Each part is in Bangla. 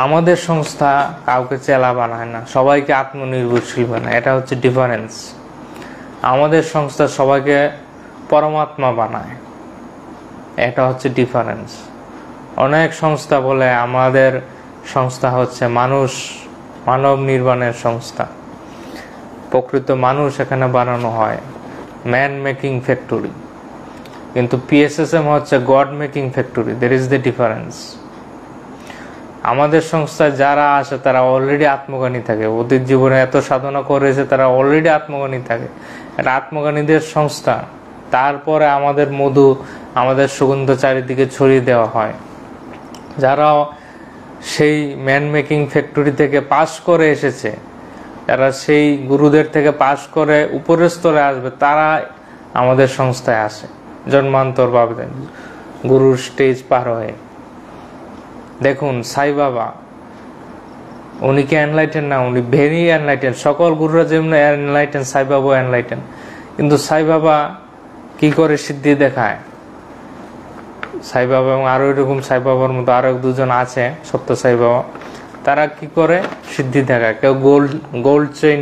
আমাদের সংস্থা কাউকে চেলা বানায় না, সবাইকে আত্মনির্ভরশীল বানায়। এটা হচ্ছে ডিফারেন্স। আমাদের সংস্থা সবাইকে পরমাত্মা বানায়, এটা হচ্ছে ডিফারেন্স। অনেক সংস্থা বলে আমাদের সংস্থা হচ্ছে মানব নির্মাণের সংস্থা। প্রকৃত মানুষ এখানে বানানো হয়, ম্যান মেকিং ফ্যাক্টরি। কিন্তু PSSM হচ্ছে god making factory. There is the difference. আমাদের সংস্থায় যারা আসে তারা অলরেডি আত্মজ্ঞানী থাকে, অতীত জীবনে এত সাধনা করেছে, তারা অলরেডি আত্মজ্ঞানী থাকে। এটা আত্মজ্ঞানীদের সংস্থা। তারপরে আমাদের মধু, আমাদের সুগন্ধ চারিদিকে ছড়িয়ে দেওয়া হয়। যারা সেই ম্যান মেকিং ফ্যাক্টরি থেকে পাস করে এসেছে, যারা সেই গুরুদের থেকে পাস করে উপরের স্তরে আসবে, তারা আমাদের সংস্থায় আসে জন্মান্তর ভাবে, গুরুর স্টেজ পার হয়ে। দেখুন সাই বাবা, উনি কি এনলাইটেন না? উনি ভেরি এনলাইটেন। সকল গুরুরা যেমন এনলাইটেন, সাই বাবা এনলাইটেন। কিন্তু সাই বাবা কি করে সিদ্ধি দেখায়? সাই বাবা এবং আরো এরকম সাই বাবার মতো আরো দুজন আছে, সত্য সাই বাবা, তারা কি করে সিদ্ধি দেখায়? কেউ গোল্ড চেইন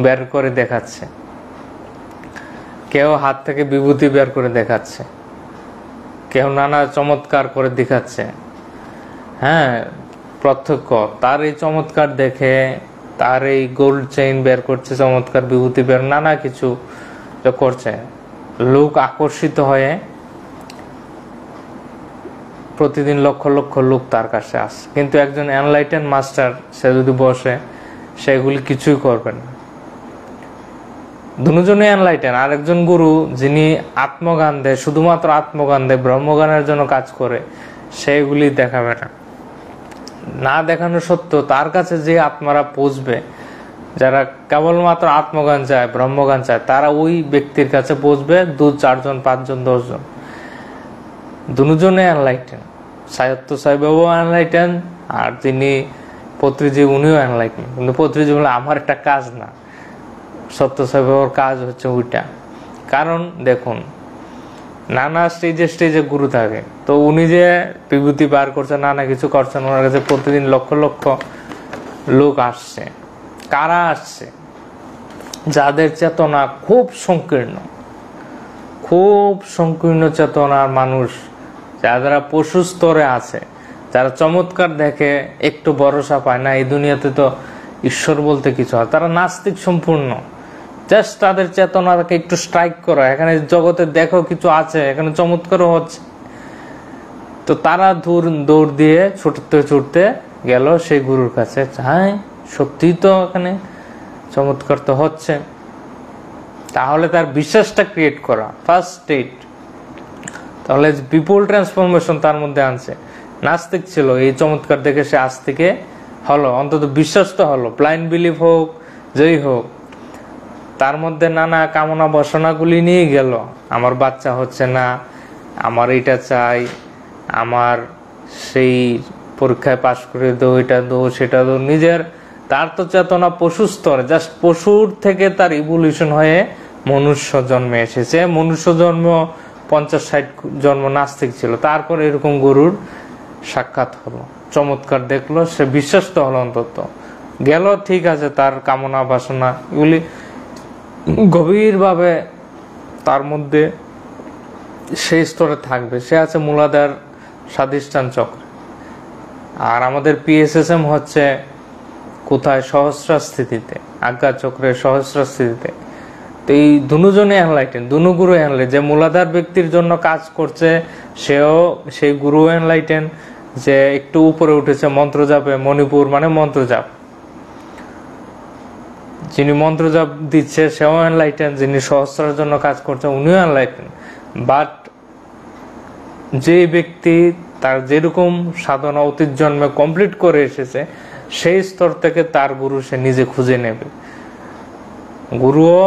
বের করে দেখাচ্ছে, কেউ হাত থেকে বিভূতি বের করে দেখাচ্ছে, কেউ নানা চমৎকার করে দেখাচ্ছে। হ্যাঁ, প্রত্যক্ষ তার এই চমৎকার দেখে, তার এই গোল্ড চেইন বের করছে, চমৎকার বিভূতি বের, নানা কিছু করছে, লোক আকর্ষিত হয়ে প্রতিদিন লক্ষ লক্ষ লোক তার কাছে আসে। কিন্তু একজন এনলাইটেন মাস্টার, সে যদি বসে, সেগুলি কিছুই করবে না। দুজনে এনলাইটেন। আরেকজন গুরু যিনি আত্মজ্ঞান দেয়, শুধুমাত্র আত্মজ্ঞান দেয়, ব্রহ্মজ্ঞানের জন্য কাজ করে, সেগুলি দেখাবে না। না দেখানো সত্ত্বেও তার কাছে যে আত্মারা পৌঁছবে, যারা কেবলমাত্র আত্মজ্ঞান চায়, ব্রহ্মজ্ঞান চায়, তারা ওই ব্যক্তির কাছে পৌঁছবে 2, 4 জন, 5 জন, 10 জন। দুজনে এনলাইটেন। সায়ত্ত সাই বাবাও এনলাইটেন, আর তিনি পত্রীজীব, উনিও এনলাইটেন। কিন্তু পত্রীজীব বলে আমার একটা কাজ না, সত্য সাই বাবার কাজ হচ্ছে ওইটা। কারণ দেখুন, নানা স্টেজে গুরু থাকে, তো উনি যে বিভূতি বার করছেন, নানা কিছু করছেন, ওনার কাছে প্রতিদিন লক্ষ লক্ষ লোক আসছে। কারা আসছে? যাদের চেতনা খুব সংকীর্ণ চেতনার মানুষ, যারা পশু স্তরে আছে, যারা চমৎকার দেখে, একটু ভরসা পায় না, এই দুনিয়াতে তো ঈশ্বর বলতে কিছু হয়, তারা নাস্তিক সম্পূর্ণ। জাস্ট তাদের চেতনাকে একটু স্ট্রাইক করা, এখানে জগতে দেখো কিছু আছে, এখানে চমৎকারও হচ্ছে, তো তারা দৌড় দিয়ে ছুটতে গেল সেই গুরুর কাছে। হ্যাঁ, সত্যি তো এখানে চমৎকার তো হচ্ছে। তাহলে তার বিশ্বাসটা ক্রিয়েট করা ফার্স্ট স্টেট। তাহলে বিপুল ট্রান্সফরমেশন তার মধ্যে আনছে। নাস্তিক ছিল, এই চমৎকার দেখে সে আজ থেকে হলো, অন্তত বিশ্বাস তো হলো। ব্লাইন্ড বিলিভ হোক, যেই হোক, তার মধ্যে নানা কামনা বাসনাগুলি নিয়ে গেল। আমার বাচ্চা হচ্ছে না, আমার এটা চাই, আমার সেই পরীক্ষায় পাশ করে দো, এটা দো, সেটা দো। নিজের, তার তো চেতনা পশু স্তরে, জাস্ট পশুর থেকে তার ইভলিউশন হয়ে মনুষ্য জন্মে এসেছে। মনুষ্য জন্ম 50-60 জন্ম নাস্তিক ছিল, তারপর এরকম গুরুর সাক্ষাৎ হলো, চমৎকার দেখলো, সে বিশ্বাস তো হলো, অন্তত গেল। ঠিক আছে, তার কামনা বাসনা এগুলি গভীরভাবে তার মধ্যে সেই স্তরে থাকবে। সে আছে মূলাধার স্বাধিষ্ঠান চক্র। আর আমাদের PSSM হচ্ছে কোথায়? সহস্রার স্থিতিতে, আজ্ঞা চক্রের সহস্রার স্থিতিতে। তো এই দুজনে এনলাইটেন, গুরু এনলাইটেন। যে মূলাধার ব্যক্তির জন্য কাজ করছে, সেও সেই গুরু এনলাইটেন। যে একটু উপরে উঠেছে মন্ত্র জাপে, মণিপুর মানে মন্ত্র জাপ, যিনি মন্ত্র জাপ দিচ্ছে সেও এনলাইটেন। যিনি সহস্রার জন্য কাজ করছে, উনিও এনলাইটেন। বাট যে ব্যক্তি তার যেরকম সাধনা অতীত জন্মে কমপ্লিট করে এসেছে, সেই স্তর থেকে তার গুরু সে নিজে খুঁজে নেবে। গুরুও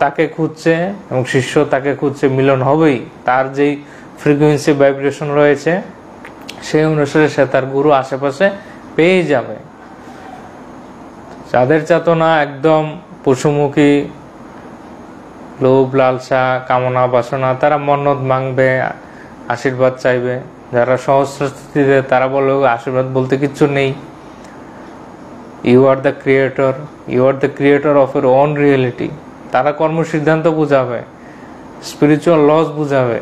তাকে খুঁজছে এবং শিষ্য তাকে খুঁজছে, মিলন হবেই। তার যেই ফ্রিকুয়েন্সি ভাইব্রেশন রয়েছে, সেই অনুসারে সে তার গুরু আশেপাশে পেয়ে যাবে। যাদের চেতনা একদম পশুমুখী, লোভ লালসা কামনা বাসনা, তারা মন্নত মাংবে, আশীর্বাদ চাইবে, যারা সহস্র স্থিতিতে, তারা বলে আশীর্বাদ বলতে কিচ্ছু নেই। You are the creator, you are the creator of your own reality. তারা কর্ম সিদ্ধান্ত বুঝাবে, স্পিরিচুয়াল লস বুঝাবে।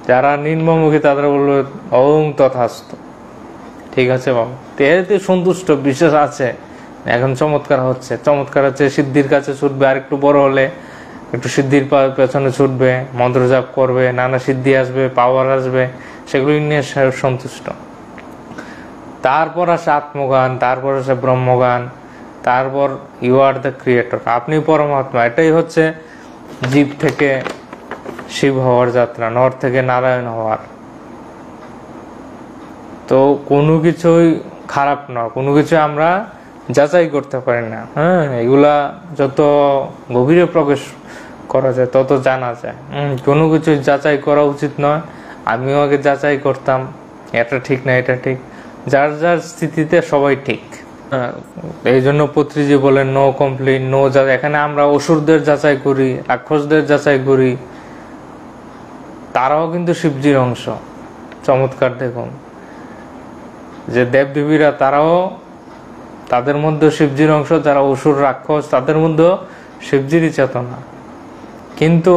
যারা নিম্নমুখী তাদের বলবে ওং তথাস্তু। ঠিক আছে বাবা, এতে সন্তুষ্ট, বিশ্বাস আছে। এখন চমৎকার হচ্ছে, চমৎকার হচ্ছে, সিদ্ধির কাছে ছুটবে, আর একটু বড় হলে একটু সিদ্ধির পেছনে ছুটবে, মন্ত্র জাপ করবে, নানা সিদ্ধি আসবে, পাওয়ার আসবে, সেগুলো নিয়ে সন্তুষ্ট। তারপর আসে আত্মজ্ঞান, তারপর আসে ব্রহ্মজ্ঞান, তারপর ইউ আর দ্য ক্রিয়েটর, আপনি পরমাত্মা। এটাই হচ্ছে জীব থেকে শিব হওয়ার যাত্রা, নর থেকে নারায়ণ হওয়ার। তো কোনো কিছুই খারাপ না, কোনো কিছু আমরা যাচাই করতে পারি না। হ্যাঁ, এগুলা যত গভীরে প্রবেশ করা যায় তত জানা যায়। কোনো কিছু যাচাই করা উচিত নয়। আমিও আগে যাচাই করতাম, এটা ঠিক না এটা ঠিক। যার যার স্থিতিতে সবাই ঠিক। এই জন্য পত্রিজি বলেন নো কমপ্লেন, নো যাচাই। এখানে আমরা অসুরদের যাচাই করি, রাক্ষসদের যাচাই করি, তারাও কিন্তু শিবজির অংশ। চমৎকার দেখুন যে দেবদেবীরা, তারাও, তাদের মধ্যে শিবজির অংশ। যারা অসুর রাক্ষস, তাদের মধ্যে শিবজিরই চেতনা। কিন্তু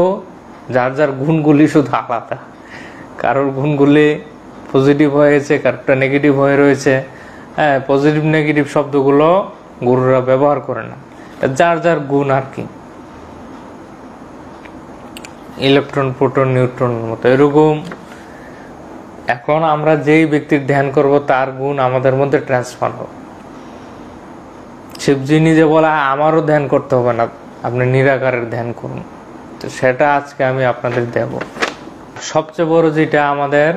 যার যার গুণগুলি শুধু আলাদা। কারোর গুণগুলি পজিটিভ হয়েছে, কারোরটা নেগেটিভ হয়ে রয়েছে। হ্যাঁ, পজিটিভ নেগেটিভ শব্দগুলো গুরুরা ব্যবহার করে না, যার যার গুণ আর কি। ইলেকট্রন, প্রোটন, নিউট্রনের মতো এরকম। এখন আমরা যেই ব্যক্তির ধ্যান করব তার গুণ আমাদের মধ্যে ট্রান্সফার হবে। শিবজি নিজে বলা আমারও ধ্যান করতে হবে না, আপনি নিরাকারের ধ্যান করুন। তো সেটা আজকে আমি আপনাদের দেব। সবচেয়ে বড় যেটা আমাদের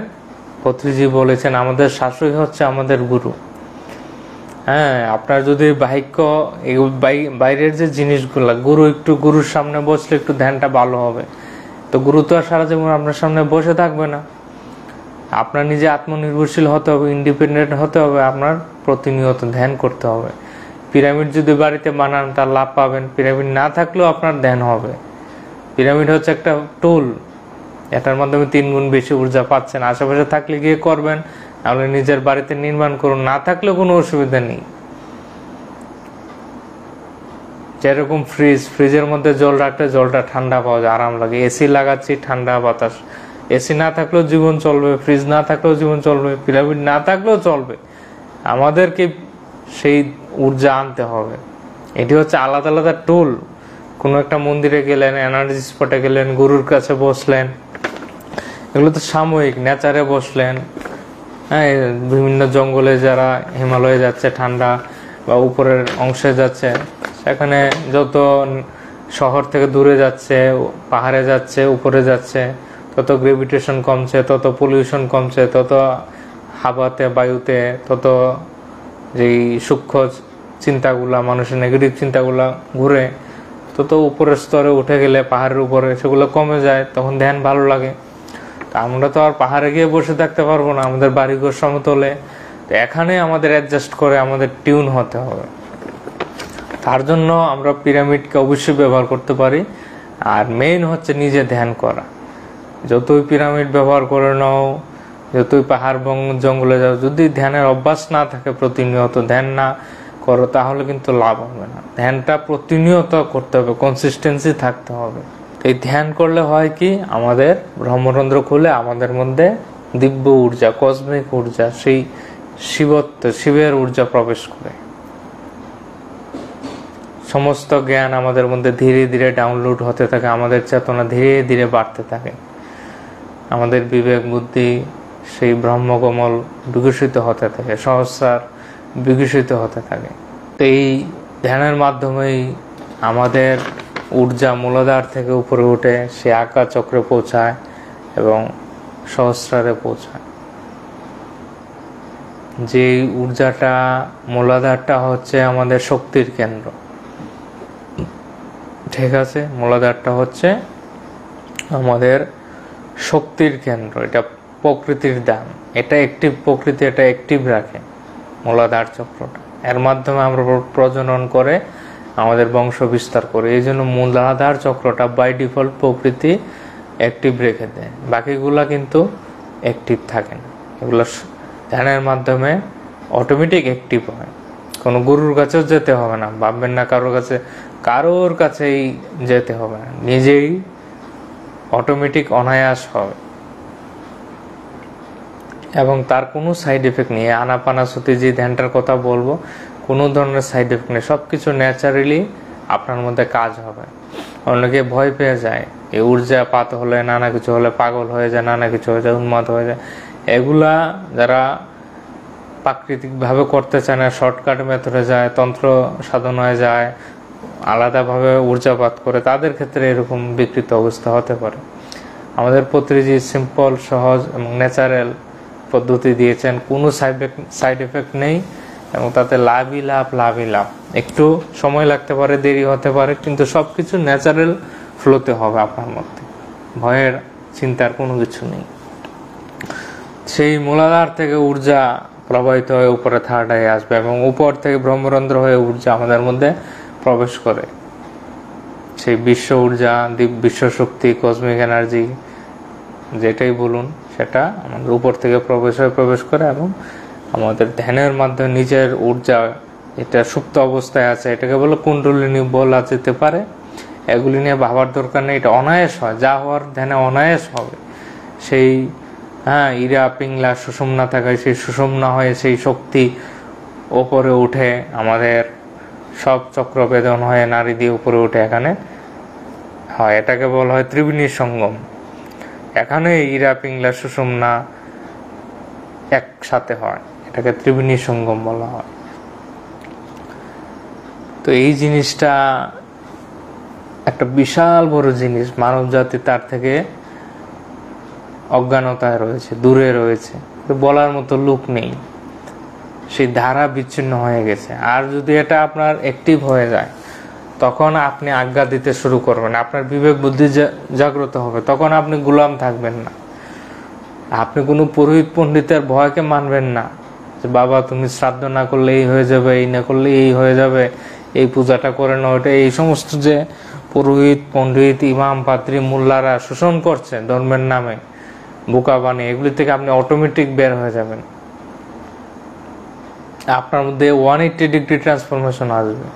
পত্রিজি বলেছেন, আমাদের শাশুড়ি হচ্ছে আমাদের গুরু। হ্যাঁ, আপনার যদি বাক্য বাইরের যে জিনিসগুলা, গুরু একটু গুরুর সামনে বসলে একটু ধ্যানটা ভালো হবে। তো গুরু তো আর সারা জীবন আপনার সামনে বসে থাকবে না। আপনার নিজে আত্মনির্ভরশীল হতে হবে, ইন্ডিপেন্ডেন্ট হতে হবে। আপনার প্রতিনিয়ত ধ্যান করতে হবে। পিরামিড যদি বাড়িতে বানান তার লাভ পাবেন, পিরামিড না থাকলেও আপনার ধ্যান হবে। পিরামিড হচ্ছে একটা টুল, এটার মাধ্যমে 3 গুণ বেশি ঊর্জা পাচ্ছেন। আশেপাশে থাকলে গিয়ে করবেন, তাহলে নিজের বাড়িতে নির্মাণ করুন, না থাকলেও কোনো অসুবিধা নেই। যেরকম ফ্রিজের মধ্যে জল রাখলে জলটা ঠান্ডা পাওয়া যায়, আরাম লাগে। এসি লাগাচ্ছি, ঠান্ডা বাতাস। এসি না থাকলেও জীবন চলবে, ফ্রিজ না থাকলেও জীবন চলবে, পিরামিড না থাকলেও চলবে। আমাদেরকে সেই ঊর্জা আনতে হবে। এটি হচ্ছে আলাদা আলাদা টুল। কোনো একটা মন্দিরে গেলেন, এনার্জি স্পটে গেলেন, গুরুর কাছে বসলেন, এগুলো তো সাময়িক। নেচারে বসলেন, হ্যাঁ, বিভিন্ন জঙ্গলে যারা হিমালয়ে যাচ্ছে ঠান্ডা, বা উপরের অংশে যাচ্ছে, সেখানে যত শহর থেকে দূরে যাচ্ছে, পাহাড়ে যাচ্ছে, উপরে যাচ্ছে, তত গ্রেভিটেশন কমছে, তত পলিউশন কমছে, তত হাওয়াতে, বায়ুতে, তত যেই সূক্ষ্ম চিন্তাগুলা, মানুষের নেগেটিভ চিন্তাগুলা ঘুরে, তত উপরের স্তরে উঠে গেলে, পাহাড়ের উপরে সেগুলো কমে যায়, তখন ধ্যান ভালো লাগে। তা আমরা তো আর পাহাড়ে গিয়ে বসে থাকতে পারবো না, আমাদের বাড়িঘর সমতলে। তো এখানে আমাদের অ্যাডজাস্ট করে আমাদের টিউন হতে হবে। তার জন্য আমরা পিরামিডকে অবশ্যই ব্যবহার করতে পারি। আর মেইন হচ্ছে নিজে ধ্যান করা। যতই পিরামিড ব্যবহার করে নাও, যতই পাহাড় জঙ্গলে যাও, যদি ধ্যানের অভ্যাস না থাকে, প্রতিনিয়ত ধ্যান না করো, তাহলে কিন্তু লাভ হবে না। ধ্যানটা প্রতিনিয়ত করতে হবে, কনসিস্টেন্সি থাকতে হবে। এই ধ্যান করলে হয় কি, আমাদের ব্রহ্মরন্ধ্র খুলে আমাদের মধ্যে দিব্য ঊর্জা, কসমিক ঊর্জা, সেই শিবত্ব, শিবের ঊর্জা প্রবেশ করে। সমস্ত জ্ঞান আমাদের মধ্যে ধীরে ধীরে ডাউনলোড হতে থাকে, আমাদের চেতনা ধীরে ধীরে বাড়তে থাকে, আমাদের বিবেক বুদ্ধি সেই ব্রহ্মকমল বিকশিত হতে থাকে, সহস্রার বিকশিত হতে থাকে। তো এই ধ্যানের মাধ্যমেই আমাদের ঊর্জা মূলাধার থেকে উপরে উঠে সে আকাশ চক্রে পৌঁছায় এবং সহস্রারে পৌঁছায়। যে ঊর্জাটা, মূলাধারটা হচ্ছে আমাদের শক্তির কেন্দ্র। ঠিক আছে, মূলাধারটা হচ্ছে আমাদের শক্তির কেন্দ্র, এটা প্রকৃতির দান, এটা অ্যাক্টিভ প্রকৃতি, এটা অ্যাক্টিভ রাখে মূলাধার চক্রটা। এর মাধ্যমে আমরা প্রজনন করে আমাদের বংশ বিস্তার করি। এই জন্য মূলাধার চক্রটা বাই ডিফল্ট প্রকৃতি অ্যাক্টিভ রেখে দেয়। বাকিগুলা কিন্তু অ্যাক্টিভ থাকে না। এগুলো ধ্যানের মাধ্যমে অটোমেটিক অ্যাক্টিভ হয়। কোনো গুরুর কাছেও যেতে হবে না, ভাববেন না কারোর কাছেই যেতে হবে না, নিজেই অটোমেটিক অনায়াস হবে এবং তার কোনো সাইড এফেক্ট নেই। আনাপানাসতি যে ধ্যানটার কথা বলবো, কোনো ধরনের সাইড এফেক্ট নেই, সব কিছু ন্যাচারালি আপনার মধ্যে কাজ হবে। অনেকে ভয় পেয়ে যায়, এই ঊর্জাপাত হলে, নানা কিছু হলে পাগল হয়ে যায়, নানা কিছু হয়ে যায়, উন্মাদ হয়ে যায়। এগুলা যারা প্রাকৃতিকভাবে করতে চায় না, শর্টকাট মেথডে যায়, তন্ত্র সাধনায় যায়, আলাদাভাবে ঊর্জাপাত করে, তাদের ক্ষেত্রে এরকম বিকৃত অবস্থা হতে পারে। আমাদের পত্রিজি সিম্পল, সহজ এবং ন্যাচারাল পদ্ধতি দিয়েছেন, কোনো সাইড এফেক্ট নেই এবং তাতে লাভই লাভ। একটু সময় লাগতে পারে, দেরি হতে পারে, কিন্তু সব কিছু ন্যাচারাল ফ্লোতে হবে আপনার মধ্যে, ভয়ের চিন্তার কোনো কিছু নেই। সেই মূলাধার থেকে ঊর্জা প্রবাহিত হয়ে উপরে থার্ড আই আসবে এবং উপর থেকে ব্রহ্মরন্ধ্র হয়ে ঊর্জা আমাদের মধ্যে প্রবেশ করে। সেই বিশ্ব ঊর্জা, বিশ্ব শক্তি, কসমিক এনার্জি যেটাই বলুন, সেটা আমাদের উপর থেকে প্রবেশ করে এবং আমাদের ধ্যানের মাধ্যমে নিজের ঊর্জা, এটা সুপ্ত অবস্থায় আছে, এটাকে বলে কুণ্ডলিনী বলা যেতে পারে। এগুলি নিয়ে ভাবার দরকার নেই, এটা অনায়াস হয়, যা হওয়ার ধ্যানে অনায়াস হবে। সেই ইরা পিংলা সুষুম্না থাকে, সেই সুষুম্না হয়ে সেই শক্তি ওপরে উঠে আমাদের সব চক্র বেদন হয়ে নারী দিয়ে উপরে উঠে এখানে হয়। এটাকে বলা হয় ত্রিবেণী সঙ্গম। এখানে ইরা পিংলা সুষুম্না একসাথে হয়, এটাকে ত্রিবেণী সঙ্গম বলা হয়। তো এই জিনিসটা একটা বিশাল বড় জিনিস, মানব জাতি তার থেকে অজ্ঞানতায় রয়েছে, দূরে রয়েছে, বলার মতো লোক নেই, সেই ধারা বিচ্ছিন্ন হয়ে গেছে। আর যদি এটা আপনার অ্যাক্টিভ হয়ে যায়, তখন আপনি আজ্ঞা দিতে শুরু করবেন, আপনার বিবেক বুদ্ধি জাগ্রত হবে, তখন আপনি গোলাম থাকবেন না। আপনি কোনো পুরোহিত পণ্ডিতের ভয়কে মানবেন না, যে বাবা তুমি শ্রাদ্ধ না করলে এই হয়ে যাবে, এই না করলে এই হয়ে যাবে, এই পূজাটা করে না ওটা, এই সমস্ত যে পুরোহিত পণ্ডিত ইমাম পাদ্রী মোল্লারা শোষণ করছে ধর্মের নামে বোকা বানিয়ে, এগুলি থেকে আপনি অটোমেটিক বের হয়ে যাবেন। আপনার মধ্যে 180 ডিগ্রি ট্রান্সফরমেশন আসবে,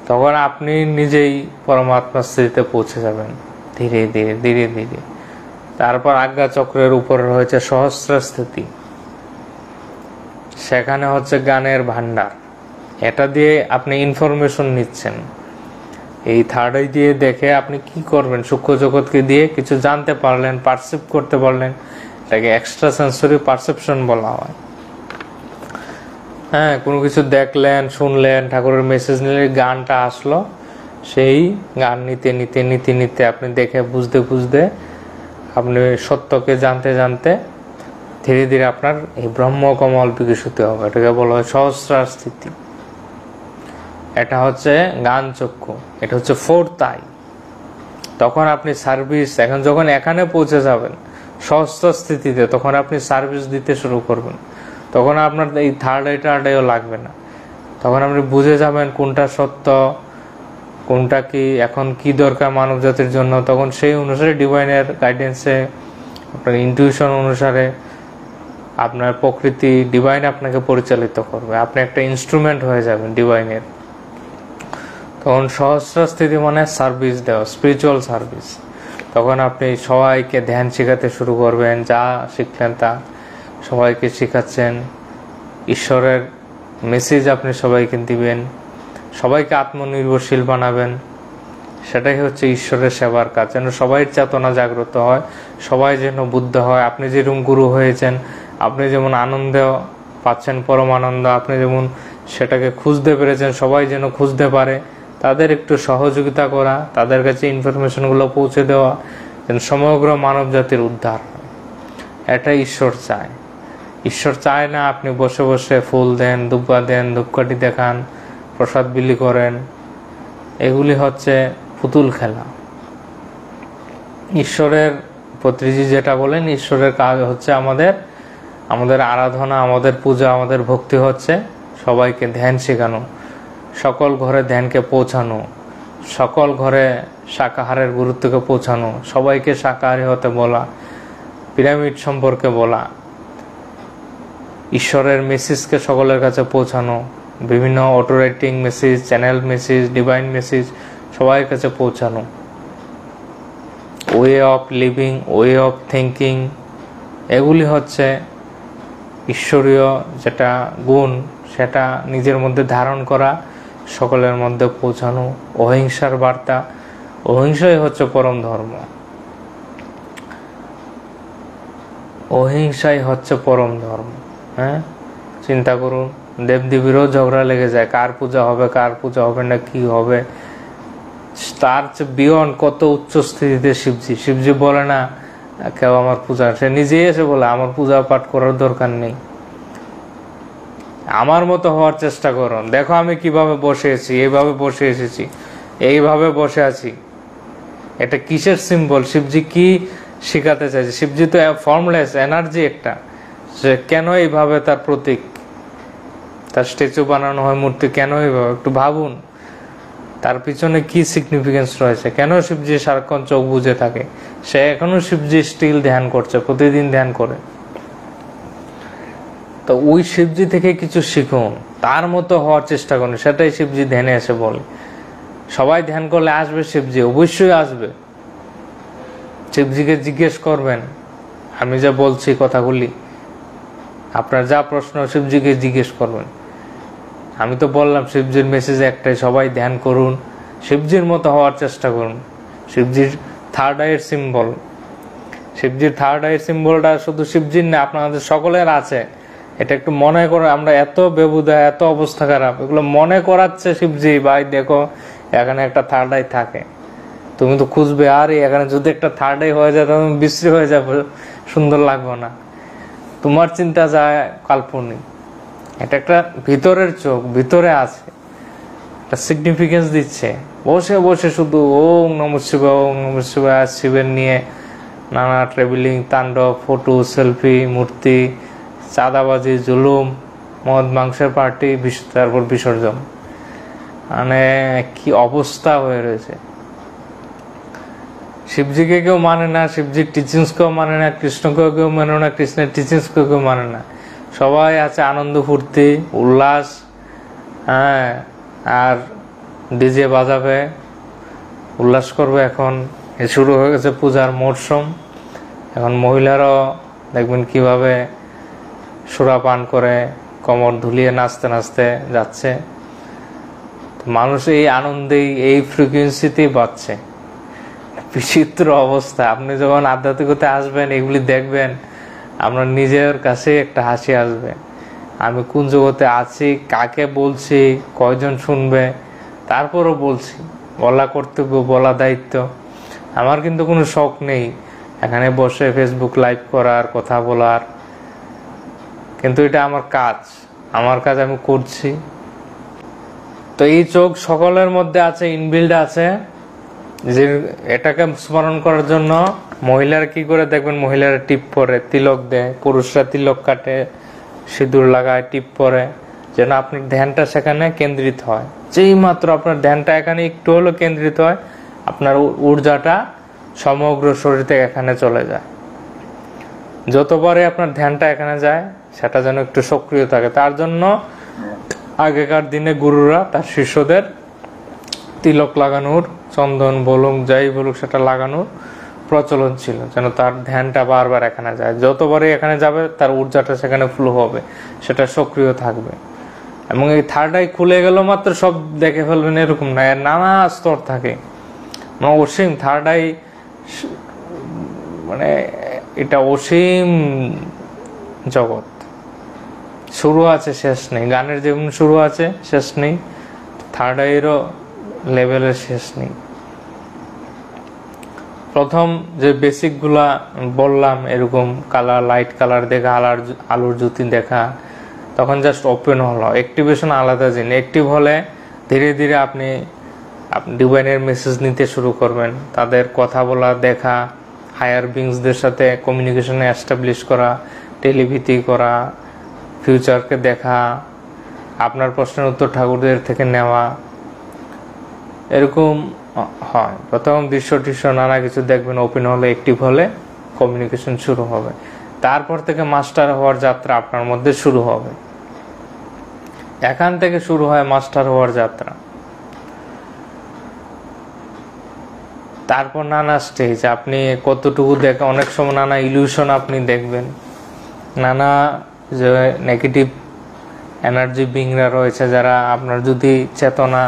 তখন আপনি নিজেই পরমাত্মা স্থিতিতে পৌঁছে যাবেন ধীরে ধীরে। তারপর আজ্ঞা চক্রের উপরে রয়েছে সহস্র স্থিতি, সেখানে হচ্ছে জ্ঞানের ভান্ডার। এটা দিয়ে আপনি ইনফরমেশন নিচ্ছেন, এই থার্ড আই দিয়ে দেখে আপনি কি করবেন, সূক্ষ্ম জগৎকে দিয়ে কিছু জানতে পারলেন, পারসিভ করতে পারলেন, এটাকে এক্সট্রা সেন্সরি পারসেপশন বলা হয়। কোনো কিছু দেখলেন, শুনলেন, ঠাকুরের মেসেজ নিলে, গানটা আসলো, সেই গান নিতে আপনি দেখে বুঝতে আপনি সত্যকে জানতে ধীরে ধীরে আপনার এই ব্রহ্মকমল বিকশিত হবে। এটাকে বলা হয় সহস্রার স্থিতি। এটা হচ্ছে গান চক্ষু, এটা হচ্ছে ফোর্থ আই। তখন আপনি সার্ভিস, যখন এখানে পৌঁছে যাবেন সহস্র স্থিতিতে, তখন আপনি সার্ভিস দিতে শুরু করবেন। তখন আপনার এই থার্ড আইও লাগবে না, তখন আপনি বুঝে যাবেন কোনটা সত্য, কোনটা কি, এখন কি দরকার মানব জাতির জন্য। তখন সেই অনুসারে ডিভাইনের গাইডেন্সে, আপনার ইনটিউশন অনুসারে আপনার প্রকৃতি, ডিভাইন আপনাকে পরিচালিত করবে, আপনি একটা ইনস্ট্রুমেন্ট হয়ে যাবেন ডিভাইনের। তখন সহস্র স্থিতি মানে সার্ভিস দেওয়া, স্পিরিচুয়াল সার্ভিস। তখন আপনি সবাইকে ধ্যান শেখাতে শুরু করবেন, যা শিখলেন তা সবাইকে শেখাচ্ছেন, ঈশ্বরের মেসেজ আপনি সবাইকে দিবেন, সবাইকে আত্মনির্ভরশীল বানাবেন। সেটাই হচ্ছে ঈশ্বরের সেবার কাজ, যেন সবাই চেতনা জাগ্রত হয়, সবাই যেন বুদ্ধ হয়। আপনি যেরকম গুরু হয়েছেন, আপনি যেমন আনন্দ পাচ্ছেন, পরম আনন্দ, আপনি যেমন সেটাকে খুঁজতে পেরেছেন, সবাই যেন খুঁজতে পারে, তাদের একটু সহযোগিতা করা, তাদের কাছে ইনফরমেশনগুলো পৌঁছে দেওয়া, যেন সমগ্র মানব জাতির উদ্ধার হয়। এটা ঈশ্বর চায়। ঈশ্বর চায় না আপনি বসে বসে ফুল দেন, দুব্বা দেন, ধূপকাঠি দেখান, প্রসাদ বিলি করেন, এগুলি হচ্ছে পুতুল খেলা। ঈশ্বরের পত্রিজি যেটা বলেন, ঈশ্বরের কাজ হচ্ছে আমাদের আরাধনা, আমাদের পূজা, আমাদের ভক্তি হচ্ছে সবাইকে ধ্যান শেখানো, সকল ঘরে ধ্যানকে পৌঁছানো, সকল ঘরে শাকাহারের গুরুত্বকে পৌঁছানো, সবাইকে শাকাহারী হতে বলা, পিরামিড সম্পর্কে বলা, ঈশ্বরের মেসেজকে সকলের কাছে পৌঁছানো, বিভিন্ন auto writing message, channel message, divine message সবার কাছে পৌঁছানো, way of living, way of thinking, এগুলি হচ্ছে ঈশ্বরীয় যেটা গুণ সেটা নিজের মধ্যে ধারণ করা, সকলের মধ্যে পৌঁছানো, অহিংসার বার্তা। অহিংসাই হচ্ছে পরম ধর্ম, অহিংসাই হচ্ছে পরম ধর্ম। হ্যাঁ, চিন্তা করুন, দেবদেবীরও ঝগড়া লেগে যায়, কার পূজা হবে কার পূজা হবে না, কি হবে। তার চেয়ে বিয়ন্ড কত উচ্চ স্থিতিতে শিবজি বলে না কেউ আমার পূজা, সে নিজেই এসে বলে আমার পূজা পাঠ করার দরকার নেই, আমার মতো হওয়ার চেষ্টা করুন। দেখো আমি কিভাবে বসে আছি, এইভাবে বসে এসেছি, এইভাবে বসে আছি। এটা কিসের সিম্বল? শিবজি কি শিখাতে চাইছে? শিবজি তো ফর্মলেস এনার্জি একটা, সে কেন এইভাবে তার প্রতীক, তার স্ট্যাচু বানানো হয়, মূর্তি কেন এইভাবে? একটু ভাবুন তার পিছনে কি সিগনিফিকেন্স রয়েছে, কেন শিবজি সারাক্ষণ চোখ বুজে থাকে। সে এখনো শিবজি স্টিল ধ্যান করছে, প্রতিদিন ধ্যান করে। তো ওই শিবজি থেকে কিছু শিখুন, তার মতো হওয়ার চেষ্টা করুন, সেটাই শিবজি ধ্যানে এসে বলে। সবাই ধ্যান করলে আসবে শিবজি, অবশ্যই আসবে। শিবজিকে জিজ্ঞেস করবেন, আমি যা বলছি কথাগুলি, আপনার যা প্রশ্ন শিবজিকে জিজ্ঞেস করবেন। আমি তো বললাম শিবজির মেসেজ একটাই, সবাই ধ্যান করুন, শিবজির মতো হওয়ার চেষ্টা করুন। শিবজির থার্ড আইয়ের সিম্বল, শিবজির থার্ড আইয়ের সিম্বলটা শুধু শিবজির না, আপনাদের সকলের আছে। এটা একটু মনে করে, আমরা এত বেবুদা, এত অবস্থা খারাপ, এগুলো মনে করাচ্ছে শিবজি, ভাই দেখো এখানে একটা থার্ড আই থাকে, তুমি তো খুঁজবে, আর এখানে যদি একটা থার্ড আই হয়ে যায় তুমি বিশ্রী হয়ে যাবে, সুন্দর লাগবে না, তোমার চিন্তা যায় কাল্পনিক। এটা একটা ভিতরের চোখ, ভিতরে আছে, একটা সিগনিফিকেন্স দিচ্ছে। বসে বসে শুধু ওম নমঃ শিবায়, ওম নমঃ শিবায়, শিবের নিয়ে নানা ট্রাভেলিং, তাণ্ডব, ফটো, সেলফি, মূর্তি, চাঁদাবাজি, জুলুম, মদ মাংসের পার্টি, তারপর বিসর্জন। মানে কি অবস্থা হয়ে রয়েছে। শিবজিকে কেউ মানে না, শিবজির টিচিংসকেও মানে না, কৃষ্ণকেও কেউ মানে না, কৃষ্ণের টিচিংসকেও কেউ মানে না। সবাই আছে আনন্দ, ফুর্তি, উল্লাস। হ্যাঁ, আর ডিজে বাজাবে, উল্লাস করবে। এখন শুরু হয়ে গেছে পূজার মরশুম, এখন মহিলারাও দেখবেন কিভাবে সুরাপান করে কোমর ধুলিয়ে নাচতে নাচতে যাচ্ছে। মানুষ এই আনন্দেই, এই ফ্রিকুয়েন্সিতেই বাঁচছে। বিচিত্র অবস্থা। আপনি যখন আধ্যাত্মিকতা আসবেন, এগুলি দেখবেন, আপনার নিজের কাছে একটা হাসি আসবে। আমি কোন জগতে আছি, কাকে বলছি, কয়জন শুনবে, তারপরও বলছি। বলা কর্তব্য, বলা দায়িত্ব। আমার কিন্তু কোনো শখ নেই এখানে বসে ফেসবুক লাইভ করার, কথা বলার, কিন্তু এটা আমার কাজ, আমার কাজ আমি করছি। তো এই চোখ সকলের মধ্যে আছে, ইনবিল্ড আছে। যে এটাকে স্মরণ করার জন্য মহিলারা কি করে দেখবেন, মহিলারা টিপ পরে, তিলক দেয়, পুরুষরা তিলক কাটে, সিঁদুর লাগায়, টিপ পরে, যেন আপনার ধ্যানটা সেখানে কেন্দ্রিত হয়। যেই মাত্র আপনার ধ্যানটা এখানে একটু হলো কেন্দ্রিত হয়, আপনার ঊর্জাটা সমগ্র শরীর থেকে এখানে চলে যায়। যতবারে আপনার ধ্যানটা এখানে যায়, সেটা যেন একটু সক্রিয় থাকে। তার জন্য আগেকার দিনে গুরুরা তার শিষ্যদের তিলক লাগানোর, চন্দন বলুক, যাই বলুক, সেটা লাগানোর প্রচলন ছিল, যেন তার ধ্যানটা বারবার এখানে যায়। যতবারই এখানে যাবে তার ঊর্জাটা সেখানে ফ্লো হবে, সেটা সক্রিয় থাকবে। এবং এই থার্ড আই খুলে গেল মাত্র সব দেখে ফেলবেন এরকম না, এর নানা স্তর থাকে। অসীম থার্ড আই, মানে এটা অসীম জগৎ, শুরু আছে শেষ নেই। গানের যেমন শুরু আছে শেষ নেই, থার্ড আইয়েরও লেভেলের শেষ নেই। প্রথম যে বেসিকগুলা বললাম, এরকম কালার, লাইট কালার দেখা, আলোর জ্যোতি দেখা, তখন জাস্ট ওপেন হলো। অ্যাক্টিভেশন আলাদা জিনিস। অ্যাক্টিভ হলে ধীরে ধীরে আপনি ডিভাইনের মেসেজ নিতে শুরু করবেন, তাদের কথা বলা, দেখা, হায়ার বিংসদের সাথে কমিউনিকেশনে এস্টাবলিশ করা, টেলিভিতি করা, ফিউচারকে দেখা, আপনার প্রশ্নের উত্তর ঠাকুরদের থেকে নেওয়া, এরকম হয়। প্রথম দৃশ্য টিশ্য নানা কিছু দেখবেন ওপেন হলে, অ্যাক্টিভ হলে, কমিউনিকেশন শুরু হবে। তারপর থেকে মাস্টার হওয়ার যাত্রা আপনার মধ্যে শুরু হবে। এখান থেকে শুরু হয় মাস্টার হওয়ার যাত্রা। তারপর নানা স্টেজ, আপনি কতটুকু দেখেন, অনেক সময় নানা ইলিউশন আপনি দেখবেন, নানা যে নেগেটিভ এনার্জি বিংরা রয়েছে যারা আপনার যদি চেতনা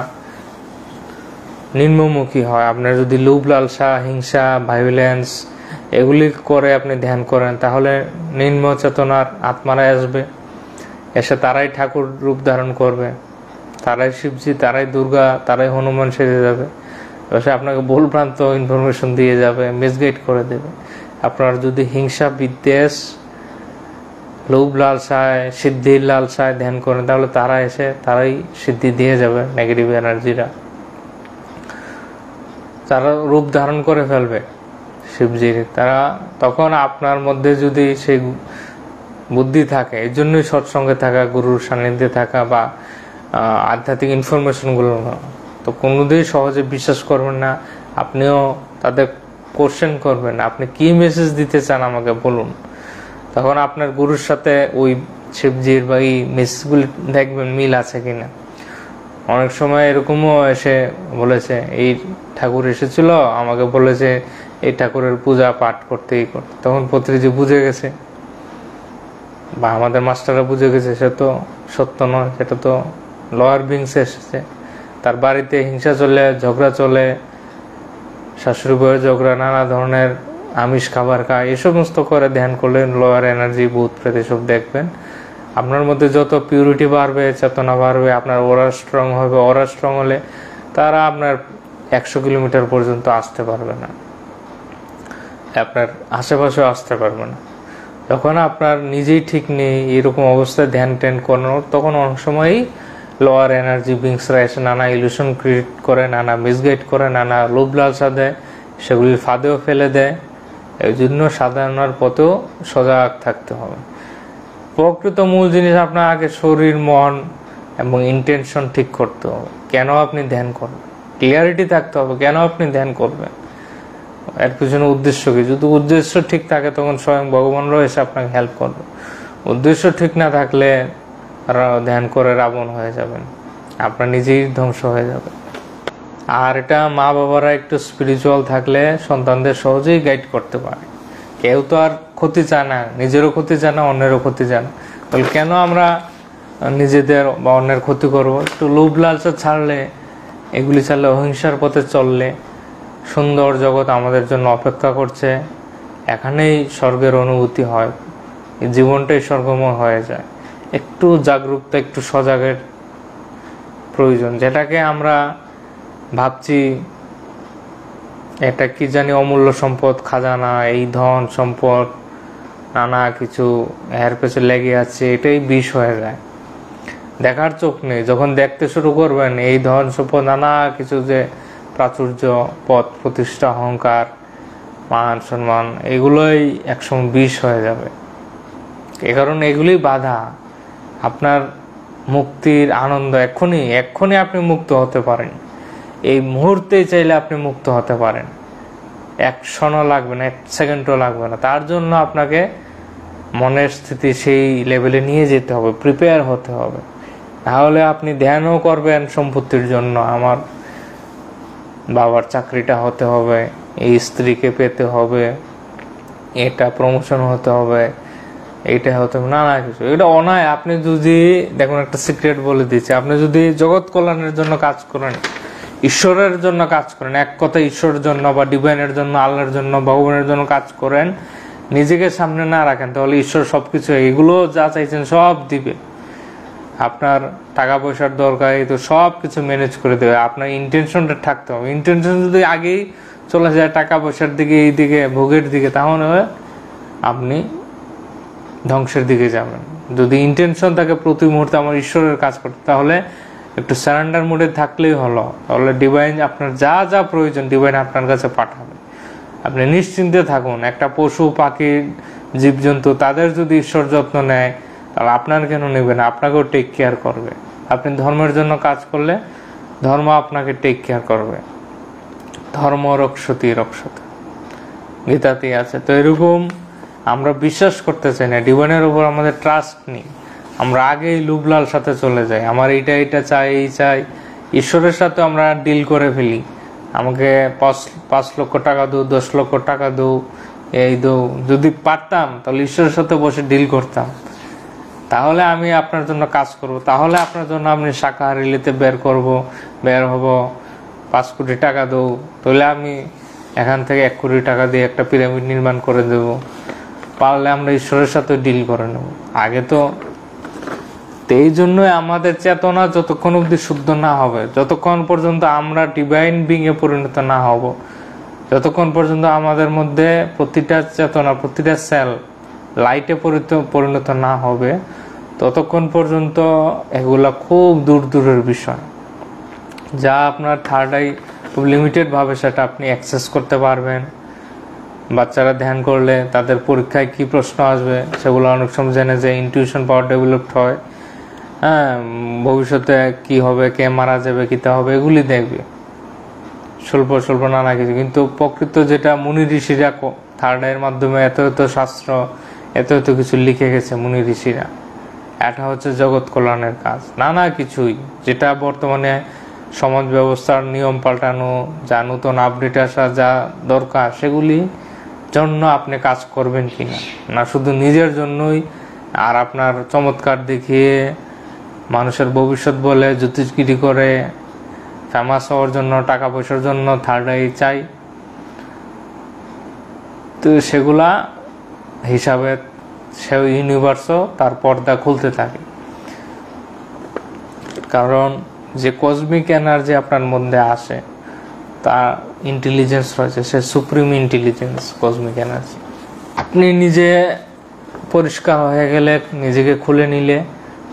নিম্নমুখী হয়, আপনার যদি লোভ লালসা হিংসা ভায়োলেন্স এগুলি করে আপনি ধ্যান করেন, তাহলে নিম্ন চেতনার আত্মারাই আসবে, এসে তারাই ঠাকুর রূপ ধারণ করবে, তারাই শিবজি, তারাই দুর্গা, তারাই হনুমান সেজে যাবে, সে আপনাকে ভুলভ্রান্ত ইনফরমেশন দিয়ে যাবে, মিসগাইড করে দেবে। আপনার যদি হিংসা বিদ্বেষ লোভ লালসায় সিদ্ধির লালসায় ধ্যান করেন, তাহলে তারা এসে তারাই সিদ্ধি দিয়ে যাবে, নেগেটিভ এনার্জিরা তারা রূপ ধারণ করে ফেলবে শিবজির। তারা তখন আপনার মধ্যে যদি সেই বুদ্ধি থাকে, এই জন্যই সৎসঙ্গে থাকা, গুরুর সান্নিধ্যে থাকা বা আধ্যাত্মিক ইনফরমেশনগুলো তো কোনোদিন সহজে বিশ্বাস করবেন না। আপনিও তাদের কোশ্চেন করবেন, আপনি কি মেসেজ দিতে চান আমাকে বলুন। তখন আপনার গুরুর সাথে ওই শিবজির বা এই মেসেজগুলি দেখবেন মিল আছে কিনা। অনেক সময় এরকমও এসে বলেছে, এই ঠাকুর এসেছিল আমাকে বলেছে এই ঠাকুরের পূজা পাঠ করতেই করতে, তখন পত্রীজি বুঝে গেছে বা আমাদের মাস্টাররা বুঝে গেছে সে তো সত্য নয়, সেটা তো লোয়ার বিংসে এসেছে। তার বাড়িতে হিংসা চলে, ঝগড়া চলে, শাশুড়ি বউয়ের ঝগড়া, নানা ধরনের আমিষ খাবার খায়, এই সমস্ত করে ধ্যান করলে লোয়ার এনার্জি ভূত প্রেত এসব দেখবেন। আপনার মধ্যে যত পিউরিটি বাড়বে, চেতনা বাড়বে, আপনার ওরা স্ট্রং হবে। ওরা স্ট্রং হলে তারা আপনার 100 কিলোমিটার পর্যন্ত আসতে পারবে না, আপনার আশেপাশেও আসতে পারবে না। যখন আপনার নিজেই ঠিক নেই, এরকম অবস্থায় ধ্যান ট্যান করানোর, তখন অনেক সময়ই লোয়ার এনার্জি বিংসরা এসে নানা ইলিউশন ক্রিয়েট করে, নানা মিসগাইড করে, নানা লোভ লালসা দেয়, সেগুলির ফাঁদেও ফেলে দেয়। এই জন্য সাধারণের পথেও সজাগ থাকতে হবে। প্রকৃত মূল জিনিস আপনার আগে শরীর, মন এবং ইন্টেনশন ঠিক করতে হবে। কেন আপনি ধ্যান করবেন, ক্লিয়ারিটি থাকতে হবে কেন আপনি ধ্যান করবেন, এর পিছনে উদ্দেশ্য কি। যদি উদ্দেশ্য ঠিক থাকে তখন স্বয়ং ভগবানরাও এসে আপনাকে হেল্প করবে। উদ্দেশ্য ঠিক না থাকলে ধ্যান করে রাবণ হয়ে যাবেন, আপনার নিজেই ধ্বংস হয়ে যাবে। আর এটা মা বাবারা একটু স্পিরিচুয়াল থাকলে সন্তানদের সহজেই গাইড করতে পারে। কেউ তো আর ক্ষতি চায় না, নিজেরও ক্ষতি চায় না, অন্যেরও ক্ষতি চায় না। তাহলে কেন আমরা নিজেদের বা অন্যের ক্ষতি করব? একটু লোভ লালসা ছাড়লে, এগুলি ছাড়লে, অহিংসার পথে চললে সুন্দর জগৎ আমাদের জন্য অপেক্ষা করছে। এখানেই স্বর্গের অনুভূতি হয়, এই জীবনটাই স্বর্গময় হয়ে যায়। একটু জাগরুকতা, একটু সজাগের প্রয়োজন। যেটাকে আমরা ভাবছি এটা কি জানি অমূল্য সম্পদ, খাজানা, এই ধন সম্পদ নানা কিছু এর পেছনে লেগে আছে, এটাই বিষ হয়ে যায়। দেখার চোখ নেই, যখন দেখতে শুরু করবেন এই ধন সম্পদ নানা কিছু, যে প্রাচুর্য, পদ প্রতিষ্ঠা, অহংকার, মান সম্মান, এগুলোই একসময় বিষ হয়ে যাবে। এ কারণে এগুলি বাধা। আপনার মুক্তির আনন্দ এক্ষুনি আপনি মুক্ত হতে পারেন, এই মুহূর্তেই চাইলে আপনি মুক্ত হতে পারেন। 1 ক্ষণও লাগবে না, 1 সেকেন্ডও লাগবে না। তার জন্য আপনাকে মনের স্থিতি সেই লেভেলে নিয়ে যেতে হবে, প্রিপেয়ার হতে হবে। তাহলে আপনি ধ্যানও করবেন সম্পত্তির জন্য, আমার বাবার চাকরিটা হতে হবে, এই স্ত্রীকে পেতে হবে, এটা প্রমোশন হতে হবে, এইটা হতে হবে, নানা কিছু। এটা অনায়। আপনি যদি দেখুন, একটা সিক্রেট বলে দিচ্ছি, আপনি যদি জগৎ কল্যাণের জন্য কাজ করেন, ঈশ্বরের জন্য কাজ করেন, এক কথা ঈশ্বরের জন্য বা ডিভাইনের জন্য, আল্লাহর জন্য, ভগবানের জন্য কাজ করেন, নিজেকে সামনে না রাখেন, তাহলে ঈশ্বর সবকিছু, এগুলো যা চাইছেন সব দিবে। আপনার টাকা পয়সার দরকার, এই তো সব কিছু ম্যানেজ করে দেবে। আপনার ইন্টেনশনটা থাকতে হবে। ইন্টেনশন যদি আগেই চলে যায় টাকা পয়সার দিকে, এই দিকে, ভোগের দিকে, তাহলে আপনি ধ্বংসের দিকে যাবেন। যদি ইন্টেনশন থাকে প্রতি মুহূর্তে আমার ঈশ্বরের কাজ করতে, তাহলে একটু সারেন্ডার মোডে থাকলেই হলো। তাহলে ডিভাইন আপনার যা যা প্রয়োজন ডিভাইন আপনার কাছে পাঠাবে। আপনি নিশ্চিন্তে থাকুন। একটা পশু পাখি জীবজন্তু, তাদের যদি ঈশ্বর যত্ন নেয়, তাহলে আপনার কেন নেবে না? আপনাকেও টেক কেয়ার করবে। আপনি ধর্মের জন্য কাজ করলে ধর্ম আপনাকে টেক কেয়ার করবে। ধর্ম রক্ষতি রক্ষতে। গীতাতেই আছে। তো এরকম আমরা বিশ্বাস করতে চাই না, ডিভাইনের উপর আমাদের ট্রাস্ট নেই, আমরা আগেই লুবলাল সাথে চলে যাই, আমার এটা চাই, এই চাই। ঈশ্বরের সাথে আমরা ডিল করে ফেলি, আমাকে 5 লক্ষ টাকা দো, 10 লক্ষ টাকা দো, এই দো। যদি পারতাম তাহলে ঈশ্বরের সাথে বসে ডিল করতাম, তাহলে আমি আপনার জন্য কাজ করব, তাহলে আপনার জন্য আমি শাকাহারিলিতে বের হব, 5 কোটি টাকা দো, তাহলে আমি এখান থেকে 1 কোটি টাকা দিয়ে একটা পিরামিড নির্মাণ করে দেব। পারলে আমরা ঈশ্বরের সাথে ডিল করে নেব আগে। তো এই জন্যই আমাদের চেতনা যতক্ষণ অব্দি শুদ্ধ না হবে, যতক্ষণ পর্যন্ত আমরা ডিভাইন বিং এ পরিণত না হব, যতক্ষণ পর্যন্ত আমাদের মধ্যে প্রতিটা চেতনা, প্রতিটা সেল লাইটে পরিণত না হবে, ততক্ষণ পর্যন্ত এগুলা খুব দূরের বিষয়, যা আপনার থার্ড আই খুব লিমিটেড ভাবে সেটা আপনি অ্যাক্সেস করতে পারবেন। বাচ্চারা ধ্যান করলে তাদের পরীক্ষায় কি প্রশ্ন আসবে সেগুলো অনেক সময় জেনে যে ইনটিউশন পাওয়ার ডেভেলপড হয়। হ্যাঁ, ভবিষ্যতে কি হবে, কে মারা যাবে, কিতা হবে, এগুলি দেখবে, স্বল্প নানা কিছু। কিন্তু প্রকৃত যেটা মুনি ঋষিরা থার্ড আইয়ের মাধ্যমে এত শাস্ত্র, এত কিছু লিখে গেছে মুনি ঋষিরা, এটা হচ্ছে জগৎ কল্যাণের কাজ। নানা কিছুই যেটা বর্তমানে সমাজ ব্যবস্থার নিয়ম পাল্টানো, যা নতুন আপডেট আসা, যা দরকার, সেগুলি জন্য আপনি কাজ করবেন কিনা, না শুধু নিজের জন্যই আর আপনার চমৎকার দেখিয়ে মানুষের ভবিষ্যৎ বলে জ্যোতিষগিরি করে ফেমাস হওয়ার জন্য, টাকা পয়সার জন্য থার্ড আই চাই। তো সেগুলা হিসাবে সে ইউনিভার্সও তার পর্দা খুলতে থাকে, কারণ যে কসমিক এনার্জি আপনার মধ্যে আসে তার ইন্টেলিজেন্স রয়েছে, সে সুপ্রিম ইন্টেলিজেন্স, কসমিক এনার্জি। আপনি নিজে পরিষ্কার হয়ে গেলে, নিজেকে খুলে নিলে,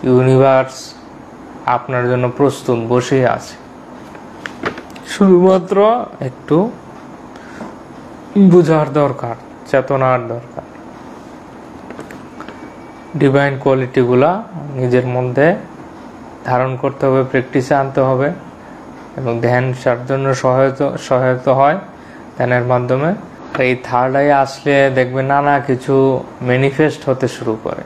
ইউনিভার্স আপনার জন্য প্রস্তুত বসে আছে, শুধুমাত্র একটু বুঝার দরকার, চেতনার দরকার। ডিভাইন কোয়ালিটিগুলা নিজের মধ্যে ধারণ করতে হবে, প্র্যাকটিসে আনতে হবে, এবং ধ্যান তার জন্য সহায়তা হয় ধ্যানের মাধ্যমে। এই থার্ড আই আসলে দেখবেন নানা কিছু ম্যানিফেস্ট হতে শুরু করে।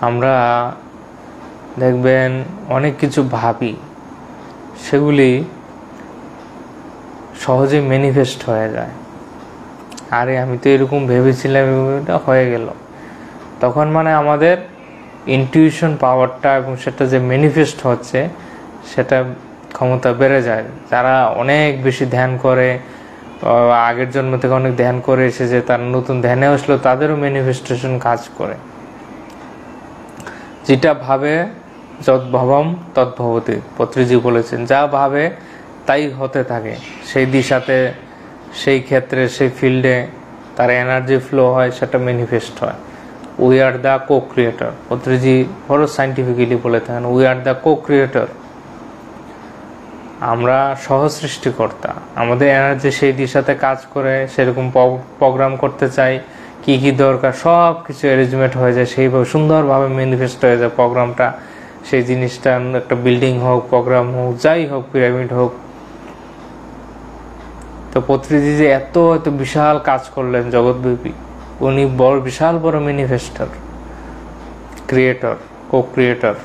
আমরা দেখবেন অনেক কিছু ভাবি, সেগুলি সহজে ম্যানিফেস্ট হয়ে যায়। আরে আমি তো এরকম ভেবেছিলাম, এটা হয়ে গেল। তখন মানে আমাদের ইনটিউশন পাওয়ারটা এবং সেটা যে ম্যানিফেস্ট হচ্ছে, সেটা ক্ষমতা বেড়ে যায়। যারা অনেক বেশি ধ্যান করে, আগের জন্ম থেকে অনেক ধ্যান করে এসেছে, তার নতুন ধ্যানে আসলো, তাদেরও ম্যানিফেস্টেশন কাজ করে। যেটা ভাবে যদ্ভবম তদ্ভবতি, পত্রিজি বলেছেন, যা ভাবে তাই হতে থাকে। সেই দিশাতে, সেই ক্ষেত্রে, সেই ফিল্ডে তার এনার্জি ফ্লো হয়, সেটা ম্যানিফেস্ট হয়। We are the co creator, Patriji বড় সাইন্টিফিক্যালি বলে থাকেন, we are the co creator. আমরা সহসৃষ্টিকর্তা, আমাদের এনার্জি সেই দিশাতে কাজ করে, সেরকম প্রোগ্রাম করতে চাই, কি দরকার সব কিছু অ্যারেঞ্জমেন্ট হয়ে যায়, সেইভাবে সুন্দরভাবে ম্যানিফেস্ট হয়ে যায় প্রোগ্রামটা। সেই জিনিসটা একটা বিল্ডিং হোক, প্রোগ্রাম হোক, যাই হোক, পিরামিড হোক। তো পত্রিজি যে এত বিশাল কাজ করলেন জগৎব্যাপী, উনি বিশাল বড় ম্যানিফেস্টার, ক্রিয়েটর, কো ক্রিয়েটর,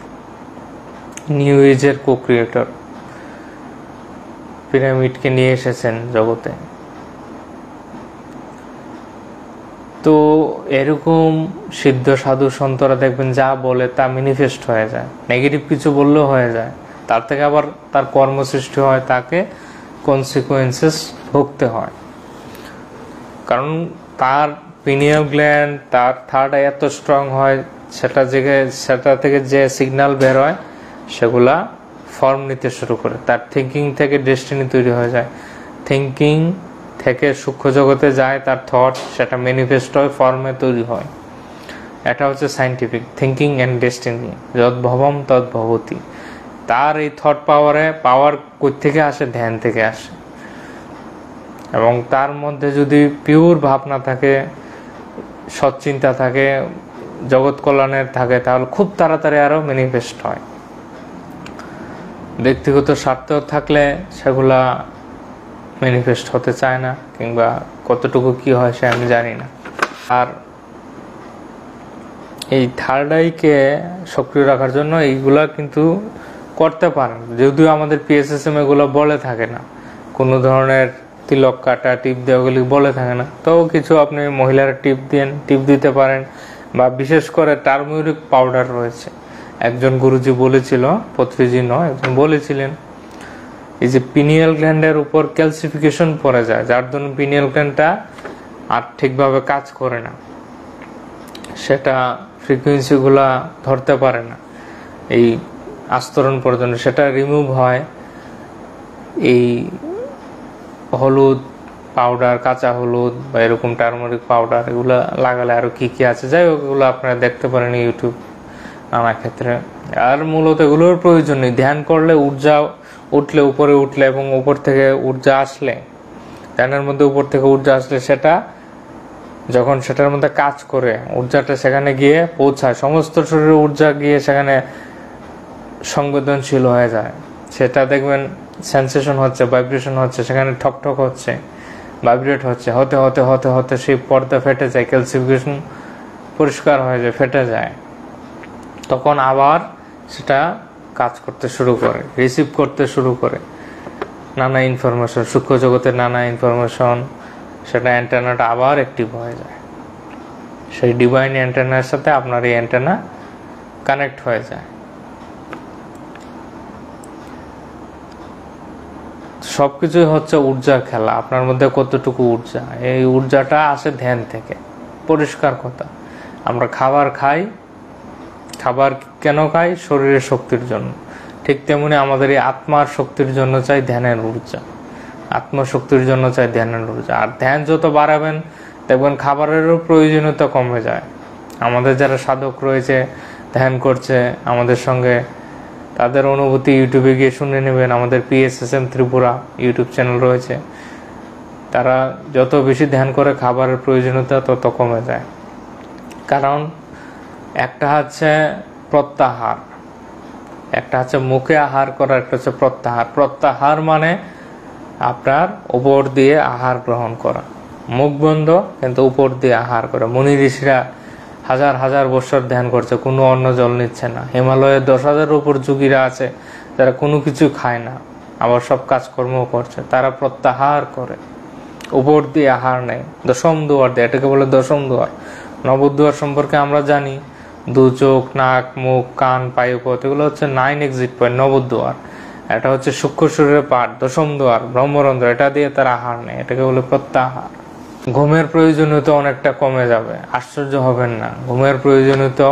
নিউ এজের কো ক্রিয়েটর। পিরামিডকে নিয়ে এসেছেন জগতে। তো এরকম সিদ্ধ সাধু সন্তরা দেখবেন যা বলে তা ম্যানিফেস্ট হয়ে যায়। নেগেটিভ কিছু বললেও হয়ে যায়, তার থেকে আবার তার কর্ম সৃষ্টি হয়, তাকে কনসিকুয়েন্সেস ভুগতে হয়। কারণ তার পিনিয়াল গ্ল্যান্ড, তার থার্ড আই এত স্ট্রং হয়, সেটা থেকে যে সিগন্যাল বের হয় সেগুলা ফর্ম নিতে শুরু করে। তার থিঙ্কিং থেকে ডেস্টিনি তৈরি হয়ে যায়, থিঙ্কিং থেকে সূক্ষ্ম জগতে যায়, তার থট, সেটা ম্যানিফেস্ট হয়, ফর্মে তৈরি হয়। এটা হচ্ছে সাইন্টিফিক থিঙ্কিং অ্যান্ড ডেস্টিনি, যদ্ভবম তদ্ভবতি। তার এই থট পাওয়ার কই থেকে আসে? ধ্যান থেকে আসে। এবং তার মধ্যে যদি পিওর ভাবনা থাকে, সৎচিন্তা থাকে, জগৎ কল্যাণের থাকে, তাহলে খুব তাড়াতাড়ি আরো ম্যানিফেস্ট হয়। ব্যক্তিগত স্বার্থ থাকলে সেগুলা ম্যানিফেস্ট হতে চায় না, কিংবা কতটুকু কি হয় সে আমি জানি না। আর এই থার্ড আইকে সক্রিয় রাখার জন্য এইগুলা কিন্তু করতে পারেন, যদিও আমাদের PSSM এগুলো বলে থাকে না, কোনো ধরনের তিলক কাটা, টিপ দেওয়া ওগুলি বলে থাকে না। তো কিছু আপনি মহিলারা টিপ দিতে পারেন, বা বিশেষ করে টার্মেরিক পাউডার রয়েছে। একজন গুরুজি বলেছিল, পত্রিজি নয়, একজন বলেছিলেন, এই যে পিনিয়াল গ্ল্যান্ডের উপর ক্যালসিফিকেশন পড়ে যায়, যার জন্য পিনিয়াল গ্ল্যান্ডটা আর ঠিকভাবে কাজ করে না, সেটা ফ্রিকোয়েন্সিগুলা ধরতে পারে না এই আস্তরণ পর্যন্ত, সেটা রিমুভ হয় এই হলুদ পাউডার, কাঁচা হলুদ বা এরকম টার্মারিক পাউডার, এগুলো লাগালে আরো কি কি আছে, যাই হোক এগুলো আপনারা দেখতে পারেন ইউটিউব নানা ক্ষেত্রে। আর মূলত এগুলোর প্রয়োজন নেই। ধ্যান করলে ঊর্জা উঠলে, উপরে উঠলে এবং উপর থেকে ঊর্জা আসলে, ধ্যানের মধ্যে উপর থেকে ঊর্জা আসলে, সেটা যখন সেটার মধ্যে কাজ করে ঊর্জাটা সেখানে গিয়ে পৌঁছায়, সমস্ত শরীরে ঊর্জা গিয়ে সেখানে সংবেদনশীল হয়ে যায়। সেটা দেখবেন সেন্সেশন হচ্ছে, ভাইব্রেশন হচ্ছে, সেখানে ঠকঠক হচ্ছে, ভাইব্রেট হচ্ছে, হতে হতে হতে হতে সেই পর্দা ফেটে যায়, ক্যালসিফিকেশন পরিষ্কার হয়ে যায়, ফেটে যায়। তখন আবার সেটা কাজ করতে শুরু করে, রিসিভ করতে শুরু করে নানা ইনফরমেশন, সূক্ষ্ম জগতের নানা ইনফরমেশন, সেটা অ্যান্টেনাটা আবার অ্যাক্টিভ হয়ে যায়। সেই ডিভাইন অ্যান্টেনার সাথে আপনার এই অ্যান্টেনা কানেক্ট হয়ে যায়। সবকিছুই হচ্ছে ঊর্জার খেলা। আপনার মধ্যে কতটুকু ঊর্জা, এই ঊর্জাটা আসে ধ্যান থেকে। পরিষ্কার কথা, আমরা খাবার খাই, খাবার কেন খাই? শরীরের শক্তির জন্য। ঠিক তেমনি আমাদের এই আত্মার শক্তির জন্য চাই ধ্যানের ঊর্জা, আত্মশক্তির জন্য চাই ধ্যানের ঊর্জা। আর ধ্যান যত বাড়াবেন দেখবেন খাবারেরও প্রয়োজনীয়তা কমে যায়। আমাদের যারা সাধক রয়েছে, ধ্যান করছে আমাদের সঙ্গে, তাদের অনুভূতি ইউটিউবে গিয়ে শুনে নেবেন। আমাদের PSSM ত্রিপুরা ইউটিউব চ্যানেল রয়েছে। তারা যত বেশি ধ্যান করে খাবারের প্রয়োজনীয়তা তত কমে যায়। কারণ একটা হচ্ছে প্রত্যাহার, একটা হচ্ছে মুখে আহার করা, একটা হচ্ছে প্রত্যাহার। প্রত্যাহার মানে আপনার উপর দিয়ে আহার গ্রহণ করা, মুখ বন্ধ কিন্তু উপর দিয়ে আহার করা। মুনি ঋষিরা হাজার হাজার বছর ধ্যান করছে, কোনো অন্ন জল নিচ্ছে না। হিমালয়ে 10,000-এর উপর যোগীরা আছে যারা কোনো কিছু খায় না, আবার সব কাজকর্ম করছে। তারা প্রত্যাহার করে, উপর দিয়ে আহার নেয়। দশম দুয়ার দেয়, এটাকে বলে দশম দুয়ার। নবদ্বার সম্পর্কে আমরা জানি, 2 চোখ, নাক, মুখ, কান, পায়ুপথ, এগুলো হচ্ছে 9 এক্সিট পয়েন্ট, নবদ্বার। এটা হচ্ছে সূক্ষ্ম শরীরের পাঠ, দশম দুয়ার, ব্রহ্মরন্ধ্র, এটা দিয়ে তারা আহার নেয়, এটাকে বলে প্রত্যাহার। ঘুমের প্রয়োজনীয়তা অনেকটা কমে যাবে, আশ্চর্য হবেন না, ঘুমের প্রয়োজনীয়তা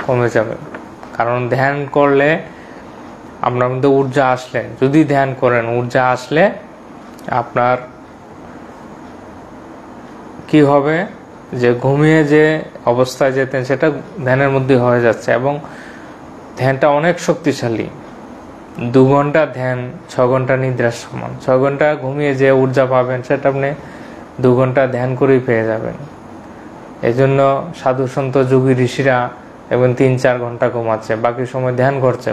কমে যাবে। কারণ ধ্যান করলে আপনার মধ্যে ঊর্জা আসলে, যদি ধ্যান করেন, ঊর্জা আসলে আপনার কি হবে, যে ঘুমিয়ে যে অবস্থায় যেতেন সেটা ধ্যানের মধ্যে হয়ে যাচ্ছে। এবং ধ্যানটা অনেক শক্তিশালী। 2 ঘন্টা ধ্যান 6 ঘন্টা নিদ্রার সমান। 6 ঘন্টা ঘুমিয়ে যে ঊর্জা পাবেন সেটা আপনি 2 ঘন্টা ধ্যান করেই পেয়ে যাবেন। এই জন্য সাধু সন্ত যোগী ঋষিরা এবং 3-4 ঘন্টা ঘুমাচ্ছে, বাকি সময় ধ্যান করছে।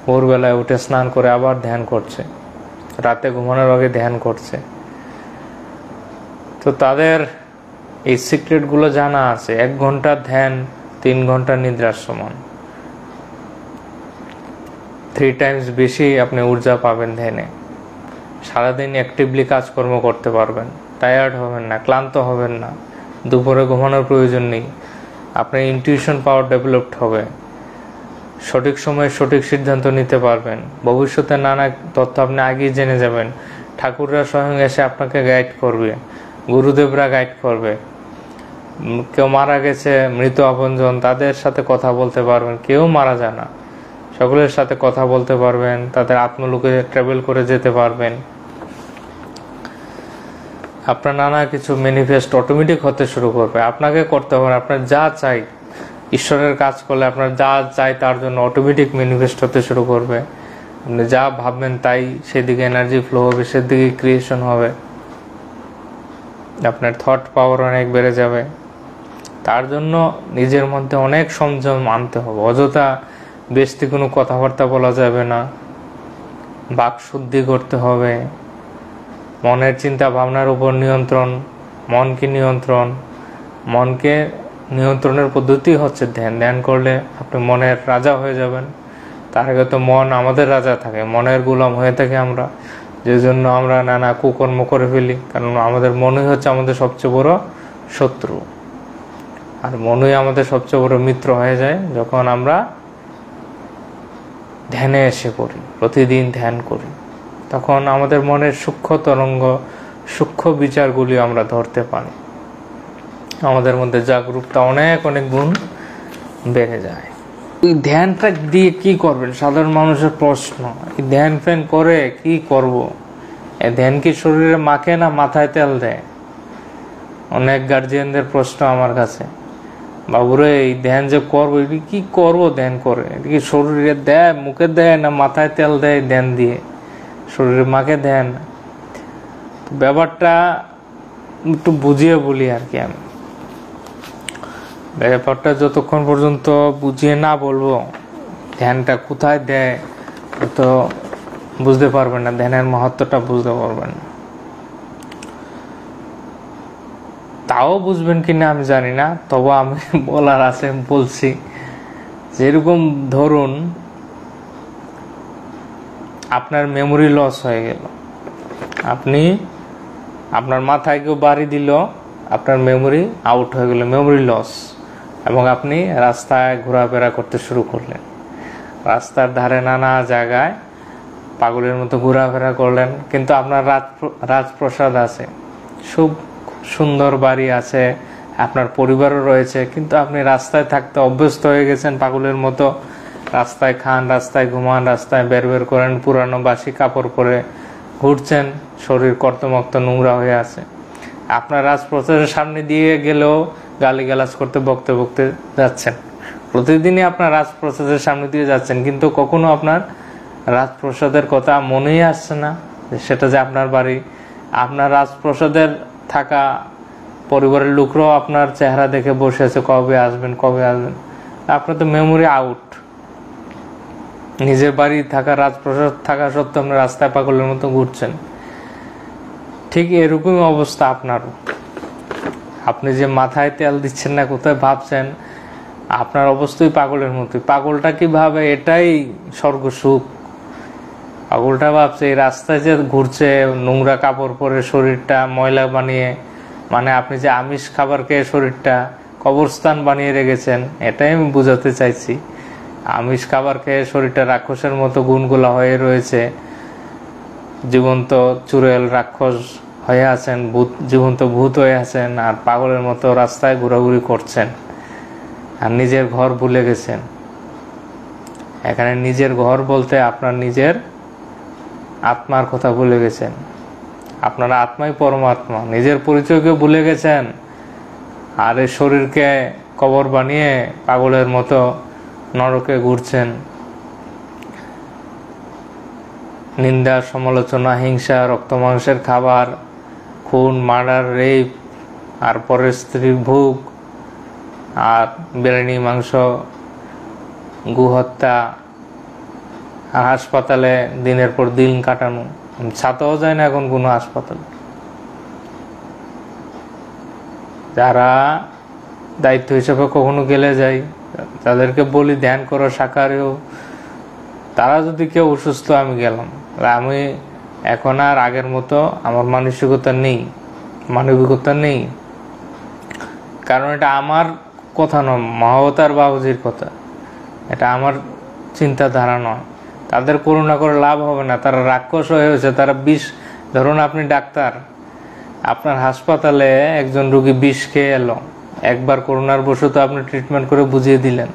ভোরবেলায় উঠে স্নান করে আবার ধ্যান করছে, রাতে ঘুমানোর আগে ধ্যান করছে। তো তাদের এই সিক্রেটগুলো জানা আছে। 1 ঘন্টা ধ্যান 3 ঘন্টা নিদ্রার সমান। 3 টাইমস বেশি আপনি ঊর্জা পাবেন ধ্যানে। সারাদিন অ্যাক্টিভলি কাজকর্ম করতে পারবেন, টায়ার্ড হবেন না, ক্লান্ত হবেন না, দুপুরে ঘুমানোর প্রয়োজন নেই। আপনার ইনটিউশন পাওয়ার ডেভেলপড হবে, সঠিক সময়ে সঠিক সিদ্ধান্ত নিতে পারবেন। ভবিষ্যতে নানা তথ্য আপনি আগেই জেনে যাবেন। ঠাকুররা স্বয়ং এসে আপনাকে গাইড করবে, গুরুদেবরা গাইড করবে। কেউ মারা গেছে, মৃত আপনজন, তাদের সাথে কথা বলতে পারবেন। কেউ মারা যায় না, সকলের সাথে কথা বলতে পারবেন, তাদের আত্মলোকে ট্রাভেল করে যেতে পারবেন। আপনার নানা কিছু ম্যানিফেস্ট অটোমেটিক হতে শুরু করবে। আপনাকে করতে হবে, আপনার যা চাই, ঈশ্বরের কাজ করলে আপনার যা চাই তার জন্য অটোমেটিক ম্যানিফেস্ট হতে শুরু করবে। আপনি যা ভাববেন তাই সেদিকে এনার্জি ফ্লো হবে, সেদিকে ক্রিয়েশন হবে। আপনার থট পাওয়ার অনেক বেড়ে যাবে। তার জন্য নিজের মধ্যে অনেক সংযম আনতে হবে। অযথা বেশি কোনো কথাবার্তা বলা যাবে না, বাক শুদ্ধি করতে হবে, মনের চিন্তা ভাবনার উপর নিয়ন্ত্রণ, মনকে নিয়ন্ত্রণের পদ্ধতি হচ্ছে ধ্যান। ধ্যান করলে আপনি মনের রাজা হয়ে যাবেন। তার আগে তো মন আমাদের রাজা থাকে, মনের গোলাম হয়ে থাকে আমরা, যে জন্য আমরা নানা কুকর্ম করে ফেলি। কারণ আমাদের মনই হচ্ছে আমাদের সবচেয়ে বড় শত্রু, আর মনই আমাদের সবচেয়ে বড় মিত্র হয়ে যায় যখন আমরা ধ্যানে এসে পড়ি, প্রতিদিন ধ্যান করি। তখন আমাদের মনের সূক্ষ্ম তরঙ্গ, সূক্ষ্ম বিচারগুলি আমরা ধরতে পারি। আমাদের মধ্যে জাগরুকতা অনেক গুণ বেড়ে যায়। এই ধ্যানটা দিয়ে কি করবেন? সাধারণ মানুষের প্রশ্ন, এই ধ্যান ফ্যান করে কি করব? এই ধ্যান কি শরীরে মাখে না মাথায় তেল দেয়? অনেক গার্জিয়ানদের প্রশ্ন আমার কাছে, বাবুরে এই ধ্যান যে করবো, এটি কি করবো ধ্যান করে? এটি কি শরীরে দেয়, মুখে দেয়, না মাথায় তেল দেয় ধ্যান দিয়ে? শরীরে মাখে ধ্যান? ব্যাপারটা একটু বুঝিয়ে বলি আর কি। আমি ব্যাপারটা যতক্ষণ পর্যন্ত বুঝিয়ে না বলবো ধ্যানটা কোথায় দেয় তো বুঝতে পারবেন না, ধ্যানের মহত্বটা বুঝতে পারবেন না। তাও বুঝবেন কিনা আমি জানি না, তবু আমি বলার আছে বলছি। যেরকম ধরুন আপনার মেমোরি লস হয়ে গেল, আপনার মাথায় কেউ বাড়ি দিল, আপনার মেমোরি আউট হয়ে গেল, মেমোরি লস, এবং আপনি রাস্তায় ঘোরাফেরা করতে শুরু করলেন। রাস্তার ধারে নানা জায়গায় পাগলের মতো ঘোরাফেরা করলেন, কিন্তু আপনার রাজপ্রাসাদ আছে, খুব সুন্দর বাড়ি আছে, আপনার পরিবারও রয়েছে, কিন্তু আপনি রাস্তায় থাকতে অভ্যস্ত হয়ে গেছেন পাগলের মতো। রাস্তায় খান, রাস্তায় ঘুমান, রাস্তায় বের করেন, পুরানো বাসি কাপড় পরে ঘুরছেন, শরীর কর্তমক্ত নোংরা হয়ে আছে। আপনার রাজপ্রাসাদের সামনে দিয়ে গেলেও গালিগালাজ করতে বকতে যাচ্ছেন। প্রতিদিনই আপনার রাজপ্রাসাদের সামনে দিয়ে যাচ্ছেন, কিন্তু কখনো আপনার রাজপ্রাসাদের কথা মনেই আসছে না সেটা যে আপনার বাড়ি। আপনার রাজপ্রাসাদের থাকা পরিবারের লোকরাও আপনার চেহারা দেখে বসে আছে, কবে আসবেন। আপনার তো মেমোরি আউট। নিজের বাড়ি থাকা, রাজপ্রাসাদ থাকা সত্ত্বেও আপনি রাস্তায় পাগলের মতো ঘুরছেন। ঠিক এরকমই অবস্থা আপনারও। আপনি যে মাথায় তেল দিচ্ছেন না, কোথায় ভাবছেন, আপনার অবস্থাই পাগলের মতোই। পাগলটা কি ভাবে? এটাই স্বর্গ সুখ। পাগলটা ভাবছে এই রাস্তায় যে ঘুরছে নোংরা কাপড় পরে, শরীরটা ময়লা বানিয়ে, মানে আপনি যে আমিষ খাবার খেয়ে শরীরটা কবরস্থান বানিয়ে রেখেছেন, এটাই আমি বোঝাতে চাইছি। আমিষ খাবার খেয়ে শরীরটা রাক্ষসের মতো গুণগুলা হয়ে রয়েছে, জীবন্ত চুড়েল রাক্ষস হয়ে আছেন, জীবন্ত ভূত হয়ে আছেন, আর পাগলের মতো রাস্তায় ঘোরাঘুরি করছেন, আর নিজের ঘর ভুলে গেছেন। এখানে নিজের ঘর বলতে আপনার নিজের আত্মার কথা ভুলে গেছেন। আপনার আত্মাই পরমাত্মা, নিজের পরিচয়কে ভুলে গেছেন, আর এই শরীরকে কবর বানিয়ে পাগলের মতো নরকে ঘুরছেন। নিন্দা, সমালোচনা, হিংসা, রক্ত মাংসের খাবার, খুন, মার্ডার, রেপ, আর পরের স্ত্রীর ভোগ, আর বিরিয়ানি মাংস, গোহত্যা, আর হাসপাতালে দিনের পর দিন কাটানো। ছাতাও যায় না এখন কোনো হাসপাতালে। যারা দায়িত্ব হিসেবে কখনো গেলে যাই, তাদেরকে বলি ধ্যান করো, সাকারেও। তারা যদি কেউ অসুস্থ, আমি গেলাম, আমি এখন আর আগের মতো আমার মানবিকতা নেই। কারণ এটা আমার কথা নয়, মহাবতার বাবুজির কথা, এটা আমার চিন্তাধারা নয়। তাদের করুণা করে লাভ হবে না, তারা রাক্ষস হয়েছে, তারা বিষ। ধরুন আপনি ডাক্তার, আপনার হাসপাতালে একজন রোগী বিষ খেয়ে এলো, একবার করোনার বশত আপনি ট্রিটমেন্ট করে বুঝিয়ে দিলেন,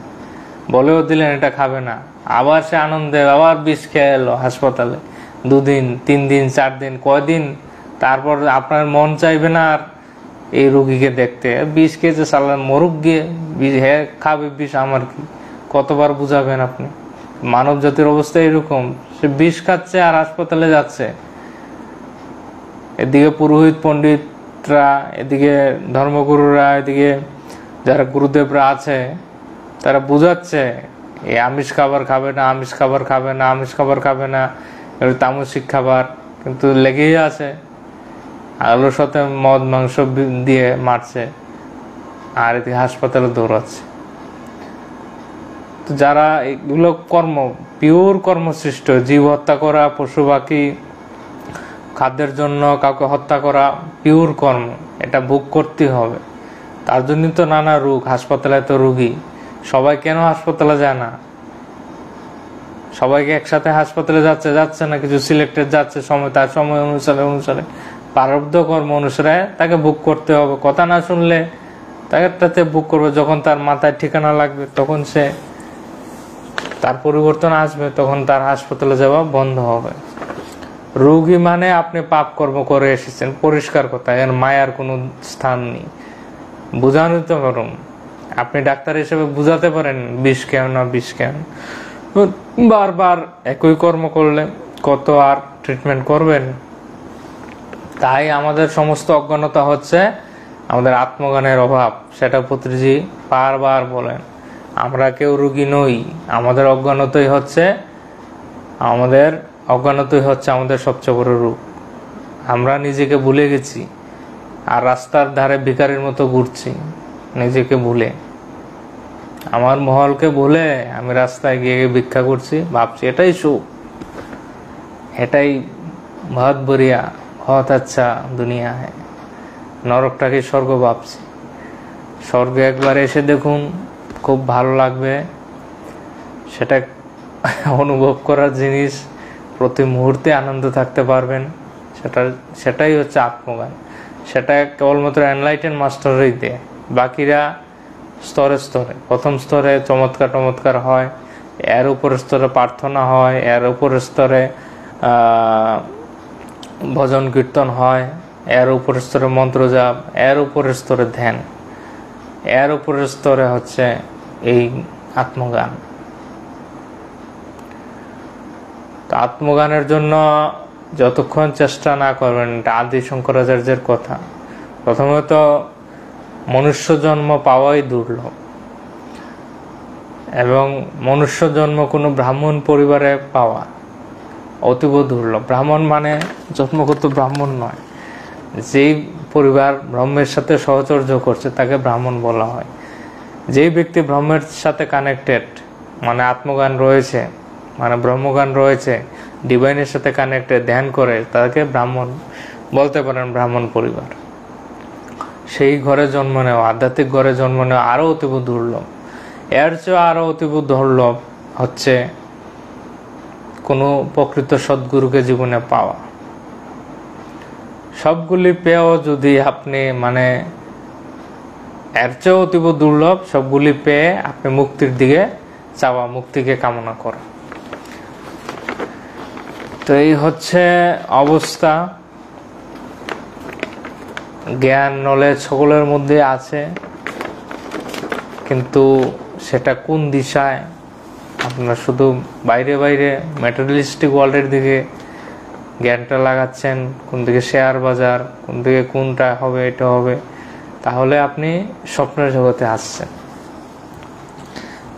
বলেও দিলেন এটা খাবে না, আবার সে আনন্দে আবার বিষ খেয়ে এলো হাসপাতালে, 2 দিন 3 দিন 4 দিন, কয়দিন, তারপর আপনার মন চাইবে না আর এই রোগীকে দেখতে। বিষ খেয়েছে, সালাম মরুক গিয়ে, হ্যাঁ খাবে বিষ, আমার কি? কতবার বুঝাবেন আপনি? মানব জাতির অবস্থা এরকম, সে বিষ খাচ্ছে আর হাসপাতালে যাচ্ছে। এদিকে পুরোহিত পণ্ডিতরা, এদিকে ধর্মগুরুরা, এদিকে যারা গুরুদেবরা আছে, তারা বুঝাচ্ছে এই আমিষ খাবার খাবে না, আমিষ খাবার খাবে না, আমিষ খাবার খাবে না, তামসিক খাবার, কিন্তু লেগেই আছে। আলোর সাথে মদ মাংস দিয়ে মারছে, আর এদিকে হাসপাতালে দৌড়াচ্ছে। তো যারা এগুলো পিওর কর্মসৃষ্ট, জীব হত্যা করা, পশু পাখি খাদ্যের জন্য কাউকে হত্যা করা পিওর কর্ম, এটা ভোগ করতে হবে। তার জন্য তো নানা রোগ, হাসপাতালে তো রোগী। সবাই কেন হাসপাতালে যায় না? সবাইকে একসাথে হাসপাতালে যাচ্ছে না, কিছু সিলেক্টেড যাচ্ছে, তার সময় অনুসারে প্রারব্ধ কর্ম অনুসারে তাকে বুক করতে হবে। কথা না শুনলে তাকে বুক করবে, যখন তার মাথায় ঠিকানা লাগবে তখন তার পরিবর্তন আসবে, তখন তার হাসপাতালে যাওয়া বন্ধ হবে। রোগী মানে আপনি পাপ কর্ম করে এসেছেন, পরিষ্কার কথা, এর মায়ার কোনো স্থান নেই। বুঝানো তো পারুন, আপনি ডাক্তার হিসেবে বুঝাতে পারেন বিষ কেন না বিষ কেন। বারবার একই কর্ম করলে কত আর ট্রিটমেন্ট করবেন? তাই আমাদের সমস্ত অজ্ঞানতা হচ্ছে আমাদের আত্মজ্ঞানের অভাব। সেটা পত্রিজি বারবার বলেন, আমরা কেউ রোগী নই, আমাদের অজ্ঞানতাই হচ্ছে আমাদের সবচেয়ে বড় রোগ। আমরা নিজেকে ভুলে গেছি, আর রাস্তার ধারে ভিখারির মতো ঘুরছি নিজেকে ভুলে। আমার মহলকে ভুলে আমি রাস্তায় গিয়ে ভিক্ষা করছি, ভাবছি এটাই সুখ, এটাই বহুত বড়িয়া, বহুত আচ্ছা দুনিয়া হ্যাঁ। নরকটাকে স্বর্গ ভাবছি। স্বর্গে একবার এসে দেখুন, খুব ভালো লাগবে। সেটা অনুভব করার জিনিস, প্রতি মুহূর্তে আনন্দ থাকতে পারবেন। সেটাই হচ্ছে আত্মজ্ঞান। সেটা কেবলমাত্র এনলাইটেন মাস্টারই দেয়, বাকিরা স্তরে স্তরে। প্রথম স্তরে চমৎকার হয়, এর উপরের স্তরে প্রার্থনা হয়, এর উপরের স্তরে ভজন কীর্তন হয়, এর উপরের স্তরে মন্ত্র জাপ, এর উপরের স্তরে ধ্যান, এর উপরের স্তরে হচ্ছে এই আত্মজ্ঞান। আত্মজ্ঞানের জন্য যতক্ষণ চেষ্টা না করবেন, এটা আদি শঙ্করাচার্যের কথা। প্রথমত মনুষ্য জন্ম পাওয়াই দুর্লভ, এবং মনুষ্য জন্ম কোনো ব্রাহ্মণ পরিবারে পাওয়া অতীব দুর্লভ। ব্রাহ্মণ মানে জন্মগত ব্রাহ্মণ নয়, যেই পরিবার ব্রহ্মের সাথে সহচর্য করছে তাকে ব্রাহ্মণ বলা হয়। যেই ব্যক্তি ব্রহ্মের সাথে কানেক্টেড, মানে আত্মজ্ঞান রয়েছে, মানে ব্রহ্মজ্ঞান রয়েছে, ডিভাইনের সাথে কানেক্টেড, ধ্যান করে, তাকে ব্রাহ্মণ বলতে পারেন, ব্রাহ্মণ পরিবার। সেই ঘরে জন্ম নেওয়া, আধ্যাত্মিক ঘরে জন্ম নেওয়া আরও অতীব দুর্লভ। এর চেয়ে আরও অতীব দুর্লভ হচ্ছে কোনো প্রকৃত সদ্গুরুকে জীবনে পাওয়া। সবগুলি পেয়েও যদি আপনি এর চেয়েও অতীব দুর্লভ, সবগুলি পেয়ে আপনি মুক্তির দিকে চাওয়া, মুক্তিকে কামনা করা। তো এই হচ্ছে অবস্থা। জ্ঞান নলেজ সকলের মধ্যে আছে, কিন্তু সেটা কোন দিশায়? আপনারা শুধু বাইরে ম্যাটেরিয়ালিস্টিক ওয়ার্ল্ডের দিকে জ্ঞানটা লাগাচ্ছেন, কোন দিকে শেয়ার বাজার, কোন দিকে কোনটা হবে, এটা হবে, তাহলে আপনি স্বপ্নের জগতে আসছেন।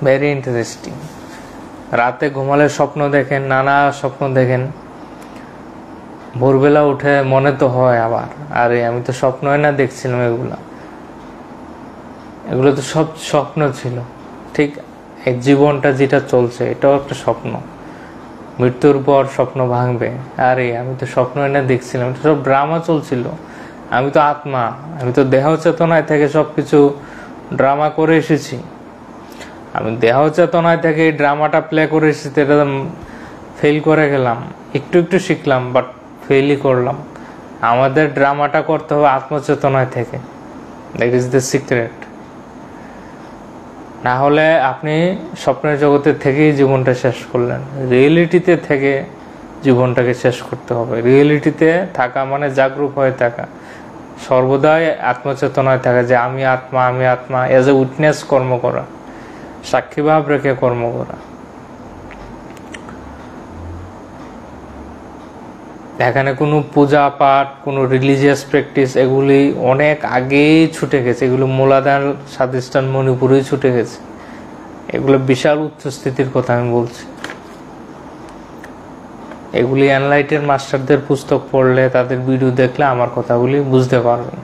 Very interesting. রাতে ঘুমালে স্বপ্ন দেখেন, নানা স্বপ্ন দেখেন, ভোরবেলা উঠে মনে তো হয় আবার, আরে আমি তো স্বপ্নই না দেখছিলাম, এগুলো তো সব স্বপ্ন ছিল। ঠিক এই জীবনটা যেটা চলছে, এটাও একটা স্বপ্ন। মৃত্যুর পর স্বপ্ন ভাঙবে, আরে আমি তো স্বপ্নই না দেখছিলাম, এটা সব ড্রামা চলছিল। আমি তো আত্মা, আমি তো দেহ চেতনায় থেকে সবকিছু ড্রামা করে এসেছি। আমি দেহ চেতনায় থেকে এই ড্রামাটা প্লে করে এসেছি, এটা ফেল করে গেলাম। একটু শিখলাম, বাট ফেলই করলাম। আমাদের ড্রামাটা করতে হবে আত্মচেতনায় থেকে। That is the secret. না হলে আপনি স্বপ্নের জগতে থেকেই জীবনটা শেষ করলেন। রিয়েলিটিতে থেকে জীবনটাকে শেষ করতে হবে। রিয়েলিটিতে থাকা মানে জাগরূক হয়ে থাকা, সর্বদাই আত্মচেতনায় থাকা, যে আমি আত্মা এজ এ উইটনেস কর্ম করা, সাক্ষীভাব রেখে কর্ম করা। এখানে কোনো পূজা পাঠ, কোনো রিলিজিয়াস প্র্যাকটিস, এগুলি অনেক আগেই ছুটে গেছে। এগুলো মূলাধার, স্বাধিষ্ঠান, মণিপুরেই ছুটে গেছে। এগুলো বিশাল উচ্চ স্থিতির কথা আমি বলছি। এগুলি এনলাইটেন মাস্টারদের পুস্তক পড়লে, তাদের ভিডিও দেখলে আমার কথাগুলি বুঝতে পারবেন।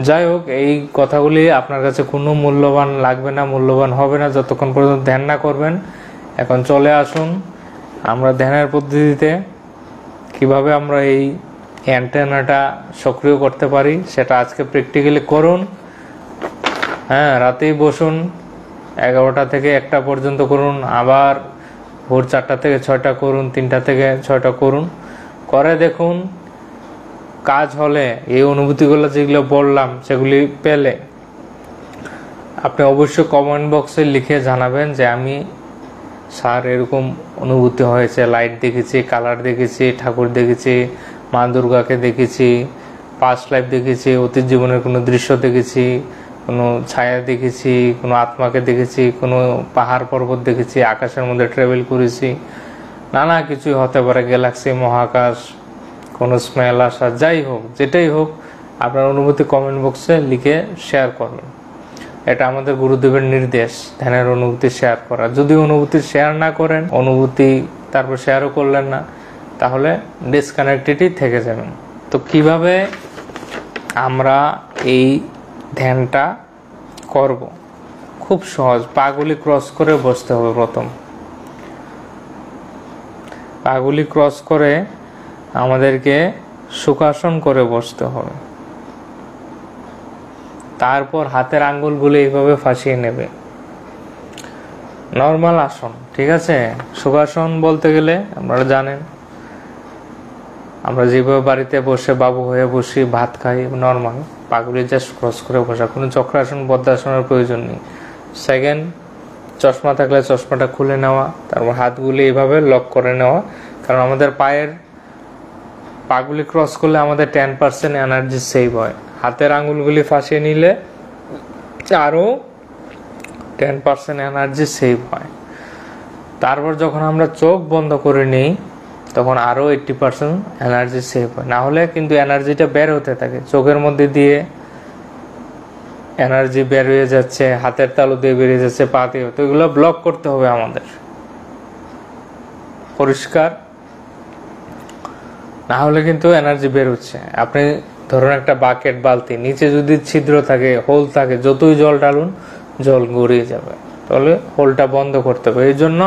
যাই হোক, এই কথাগুলি আপনার কাছে কোনো মূল্যবান লাগবে না, মূল্যবান হবে না যতক্ষণ পর্যন্ত ধ্যান না করবেন। এখন চলে আসুন আমরা ধ্যানের পদ্ধতিতে কিভাবে আমরা এই অ্যান্টেনাটা সক্রিয় করতে পারি সেটা আজকে প্র্যাকটিক্যালি করুন। হ্যাঁ, রাতেই বসুন, 11টা থেকে 1টা পর্যন্ত করুন, আবার ভোর 4টা থেকে 6টা করুন, 3টা থেকে 6টা করুন, করে দেখুন কাজ হলে এই অনুভূতিগুলো যেগুলো বললাম সেগুলি পেলে আপনি অবশ্যই কমেন্ট বক্সে লিখে জানাবেন যে আমি স্যার এরকম অনুভূতি হয়েছে, লাইট দেখেছি, কালার দেখেছি, ঠাকুর দেখেছি, মা দুর্গাকে দেখেছি, পাস্ট লাইফ দেখেছি, অতীত জীবনের কোনো দৃশ্য দেখেছি, কোনো ছায়া দেখেছি, কোনো আত্মাকে দেখেছি, কোনো পাহাড় পর্বত দেখেছি, আকাশের মধ্যে ট্রাভেল করেছি, নানা কিছুই হতে পারে, গ্যালাক্সি, মহাকাশ, কোনো স্মেল আসা, যাই হোক, যেটাই হোক, আপনার অনুভূতি কমেন্ট বক্সে লিখে শেয়ার করবেন। এটা আমাদের গুরুদেবের নির্দেশ, ধ্যানের অনুভূতি শেয়ার করা। যদি অনুভূতি শেয়ার না করেন, অনুভূতি তারপর শেয়ারও করলেন না, তাহলে ডিসকানেক্টেডই থেকে যাবেন। তো কিভাবে আমরা এই ধ্যানটা করব? খুব সহজ, পাগুলি ক্রস করে বসতে হবে। প্রথম পাগুলি ক্রস করে আমাদেরকে সুখাসন করে বসতে হবে। তারপর হাতের আঙ্গুলগুলো এইভাবে ফাঁসিয়ে নেবে, নর্মাল আসন, ঠিক আছে? সুখাসন বলতে গেলে আপনারা জানেন আমরা যেভাবে বাড়িতে বসে বাবু হয়ে বসি, ভাত খাই, নর্মাল পাগুলি জাস্ট ক্রস করে বসা, কোনো চক্রাসন বদ্রাসনের প্রয়োজন নেই। সেকেন্ড, চশমা থাকলে চশমাটা খুলে নেওয়া, তারপর হাতগুলি এইভাবে লক করে নেওয়া, কারণ আমাদের পাগুলি ক্রস করলে আমাদের 10% এনার্জি সেভ হয়। হাতের আঙ্গুলগুলি ফাঁসিয়ে নিলে আরও 10% এনার্জি সেভ হয়। তারপর যখন আমরা চোখ বন্ধ করে নিই তখন আরও 80% এনার্জি সেভ হয়। না হলে কিন্তু এনার্জিটা বের হতে থাকে, চোখের মধ্যে দিয়ে এনার্জি বের হয়ে যাচ্ছে, হাতের তালু দিয়ে বেরিয়ে যাচ্ছে, পা দিয়ে, তো এগুলো ব্লক করতে হবে আমাদের। পরিষ্কার না হলে কিন্তু এনার্জি বের হচ্ছে। আপনি ধরুন একটা বাকেট, বালতি, নিচে যদি ছিদ্র থাকে, হোল থাকে, যতই জল ঢালুন জল গড়িয়ে যাবে, তাহলে হোলটা বন্ধ করতে হবে। এই জন্য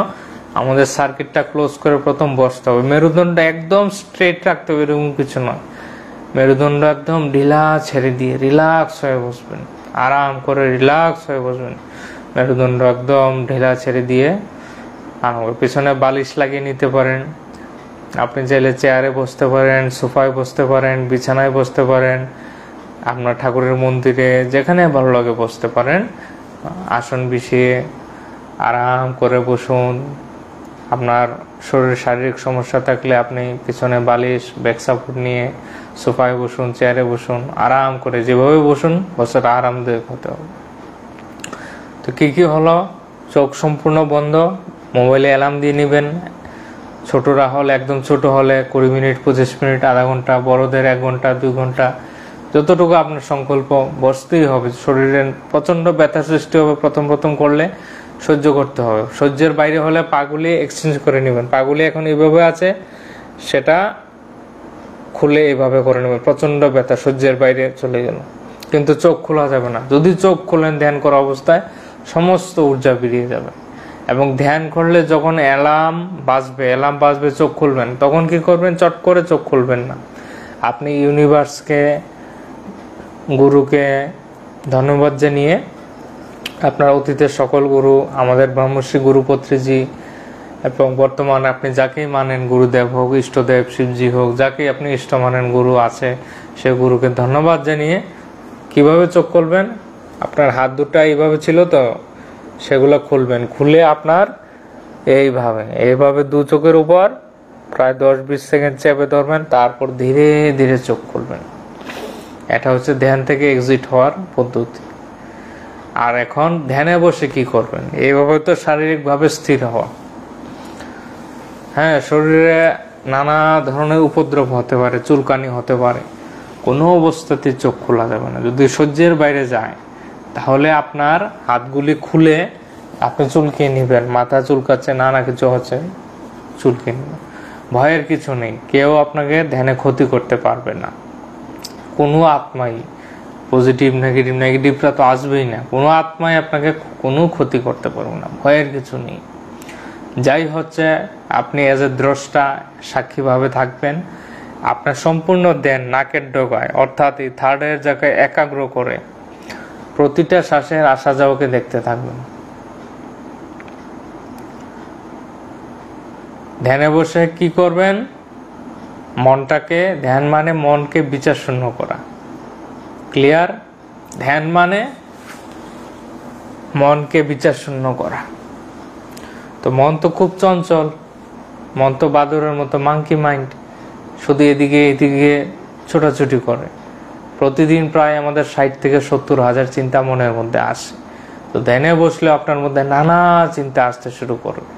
আমাদের সার্কিটটা ক্লোজ করে প্রথম বসতে হবে। মেরুদণ্ডটা একদম স্ট্রেট রাখতে হবে, এরকম কিছু নয়। মেরুদণ্ড একদম ঢিলা ছেড়ে দিয়ে রিল্যাক্স হয়ে বসবেন, আরাম করে রিল্যাক্স হয়ে বসবেন। মেরুদণ্ড একদম ঢিলা ছেড়ে দিয়ে পিছনে বালিশ লাগিয়ে নিতে পারেন। আপনি চাইলে চেয়ারে বসতে পারেন, সোফায় বসতে পারেন, বিছানায় বসতে পারেন, আপনার ঠাকুরের মন্দিরে, যেখানে ভালো লাগে বসতে পারেন। আসন বিছিয়ে আরাম করে বসুন। আপনার শরীরে শারীরিক সমস্যা থাকলে আপনি পিছনে বালিশ, ব্যাক সাপোর্ট নিয়ে সোফায় বসুন, চেয়ারে বসুন, আরাম করে যেভাবে বসুন, বসাটা আরামদায়ক হতে হবে। তো কি হলো? চোখ সম্পূর্ণ বন্ধ, মোবাইলে অ্যালার্ম দিয়ে নেবেন। ছোটরা হলে, একদম ছোট হলে 20 মিনিট, 25 মিনিট, আধা ঘন্টা, বড়দের 1 ঘন্টা, 2 ঘন্টা, যতটুকু আপনার সংকল্প, বসতেই হবে। শরীরে প্রচন্ড ব্যথা সৃষ্টি হবে প্রথম করলে, সহ্য করতে হবে। সহ্যের বাইরে হলে পাগুলি এক্সচেঞ্জ করে নেবেন। পাগুলি এখন এইভাবে আছে, সেটা খুলে এইভাবে করে নেবেন। প্রচন্ড ব্যথা, সহ্যের বাইরে চলে গেল, কিন্তু চোখ খোলা যাবে না। যদি চোখ খোলেন ধ্যান করা অবস্থায়, সমস্ত ঊর্জা বেরিয়ে যাবে। এবং ধ্যান করলে যখন অ্যালার্ম বাজবে, চোখ খুলবেন, তখন কি করবেন? চট করে চোখ খুলবেন না। আপনি ইউনিভার্সকে, গুরুকে ধন্যবাদ জানিয়ে, আপনার অতীতের সকল গুরু, আমাদের ব্রহ্মশ্রী গুরুপত্রীজি, এবং বর্তমানে আপনি যাকেই মানেন, গুরুদেব হোক, ইষ্টদেব, শিবজি হোক, যাকেই আপনি ইষ্ট মানেন, গুরু আছে, সে গুরুকে ধন্যবাদ জানিয়ে কিভাবে চোখ খুলবেন? আপনার হাত দুটো এইভাবে ছিল তো, সেগুলো খুলবেন। খুলে আপনার এইভাবে 2 চোখের উপর প্রায় 10-20 সেকেন্ড চেপে ধরবেন, তারপর ধীরে ধীরে চোখ খুলবেন। এটা হচ্ছে ধ্যান থেকে এক্সিট হওয়ার পদ্ধতি। আর এখন ধ্যানে বসে কি করবেন? এইভাবে তো শারীরিকভাবে স্থির হওয়া। হ্যাঁ, শরীরে নানা ধরনের উপদ্রব হতে পারে, চুলকানি হতে পারে, কোনো অবস্থাতে চোখ খোলা যাবে না। যদি সহ্যের বাইরে যায়, তাহলে আপনার হাতগুলি খুলে আপনি চুলকিয়ে নেবেন। মাথা চুলকাচ্ছে, নানা কিছু হচ্ছে, চুলকিয়ে নেবেন। ভয়ের কিছু নেই, কেউ আপনাকে ধ্যানে ক্ষতি করতে পারবে না। কোনো আত্মাই, পজিটিভ নেগেটিভ, নেগেটিভটা তো আসবেই না, কোনো আত্মাই আপনাকে কোনো ক্ষতি করতে পারবে না, ভয়ের কিছু নেই। যাই হচ্ছে আপনি এজ এ দ্রষ্টা সাক্ষীভাবে থাকবেন, আপনার সম্পূর্ণ ধ্যান নাকের ডগায় অর্থাৎ এই থার্ডের জায়গায় একাগ্র করে প্রতিটা শ্বাসের আসা যাওয়াকে দেখতে থাকবেন। ধ্যানে বসে কি করবেন? মনটাকে, ধ্যান মানে মনকে বিচার শূন্য করা। ক্লিয়ার? ধ্যান মানে মনকে বিচার শূন্য করা। তো মন তো খুব চঞ্চল, মন তো বাদুরের মতো, মাঙ্কি মাইন্ড, শুধু এদিকে এদিকে ছোটাছুটি করে। প্রতিদিন প্রায় আমাদের 60 থেকে 70 হাজার চিন্তা মনের মধ্যে আসে। তো ধ্যানে বসলে আপনার মধ্যে নানা চিন্তা আসতে শুরু করবে।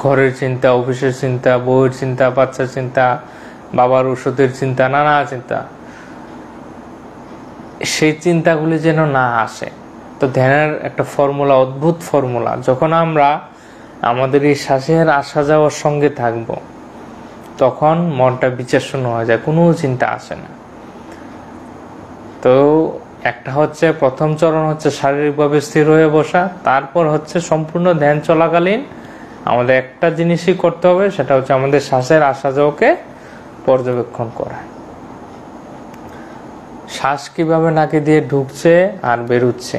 ঘরের চিন্তা, অফিসের চিন্তা, বউয়ের চিন্তা, বাচ্চার চিন্তা, বাবার ওষুধের চিন্তা, নানা চিন্তা। সেই চিন্তাগুলি যেন না আসে। তো ধ্যানের একটা ফর্মুলা, অদ্ভুত ফর্মুলা, যখন আমরা আমাদের এই শ্বাসের আসা যাওয়ার সঙ্গে থাকব, তখন মনটা বিচার শূন্য হয়ে যায়, কোনো চিন্তা আসে না। তো একটা হচ্ছে, প্রথম চরণ হচ্ছে শারীরিকভাবে স্থির হয়ে বসা। তারপর হচ্ছে সম্পূর্ণ ধ্যান চলাকালীন আমাদের একটা জিনিসই করতে হবে, সেটা হচ্ছে আমাদের শ্বাসের আসা যাওয়াকে পর্যবেক্ষণ করা। শ্বাস কিভাবে নাকে দিয়ে ঢুকছে আর বেরোচ্ছে,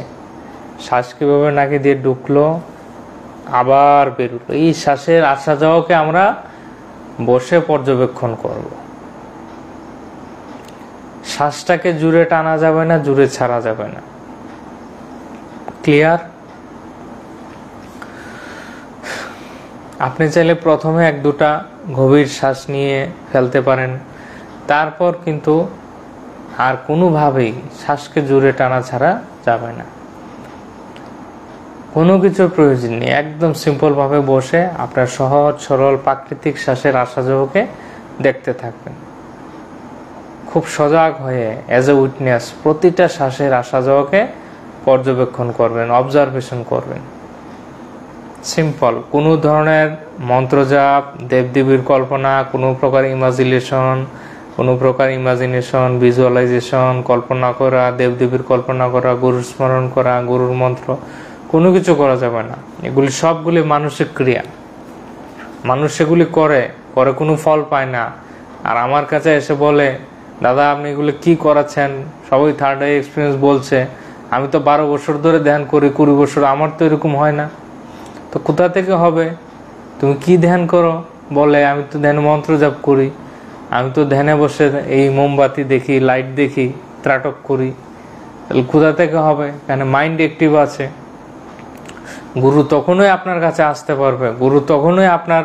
শ্বাস কিভাবে নাকে দিয়ে ঢুকলো আবার বেরোলো, এই শ্বাসের আসা যাওয়াকে আমরা বসে পর্যবেক্ষণ করব। শ্বাসটাকে জুড়ে টানা যাবে না, জুড়ে ছাড়া যাবে না। ক্লিয়ার? আপনি চাইলে প্রথমে 1-2টা গভীর শ্বাস নিয়ে ফেলতে পারেন, তারপর কিন্তু আর কোনোভাবেই শ্বাসকে জুড়ে টানা ছাড়া যাবে না। কোনো কিছুর প্রয়োজন নেই, একদম সিম্পলভাবে বসে আপনার সহজ সরল প্রাকৃতিক শ্বাসের আসা যাওয়াকে দেখতে থাকবেন। খুব সজাগ হয়ে অ্যাজ এ উইটনেস প্রতিটা শ্বাসের আসা যাওয়াকে পর্যবেক্ষণ করবেন, অবজারভেশন করবেন। সিম্পল, কোনো ধরনের মন্ত্রজাপ, দেবদেবীর কল্পনা, কোনো প্রকার ইমাজিনেশন, ভিজুয়ালাইজেশন, কল্পনা করা, দেবদেবীর কল্পনা করা, গুরুর স্মরণ করা, গুরুর মন্ত্র, কোনো কিছু করা যাবে না। এগুলি সবগুলি মানসিক ক্রিয়া। মানুষ সেগুলি করে কোনো ফল পায় না। আর আমার কাছে এসে বলে, দাদা আপনি এগুলো কি করাচ্ছেন, সবাই থার্ড আই এক্সপিরিয়েন্স বলছে, আমি তো 12 বছর ধরে ধ্যান করি, 20 বছর, আমার তো এরকম হয় না। তো কোথা থেকে হবে? তুমি কি ধ্যান করো? বলে আমি তো ধ্যান মন্ত্র জপ করি, আমি তো ধ্যানে বসে এই মোমবাতি দেখি, লাইট দেখি, ত্রাটক করি। তাহলে কোথা থেকে হবে? কেন মাইন্ড অ্যাক্টিভ আছে। গুরু তখনই আপনার কাছে আসতে পারবে, গুরু তখনই আপনার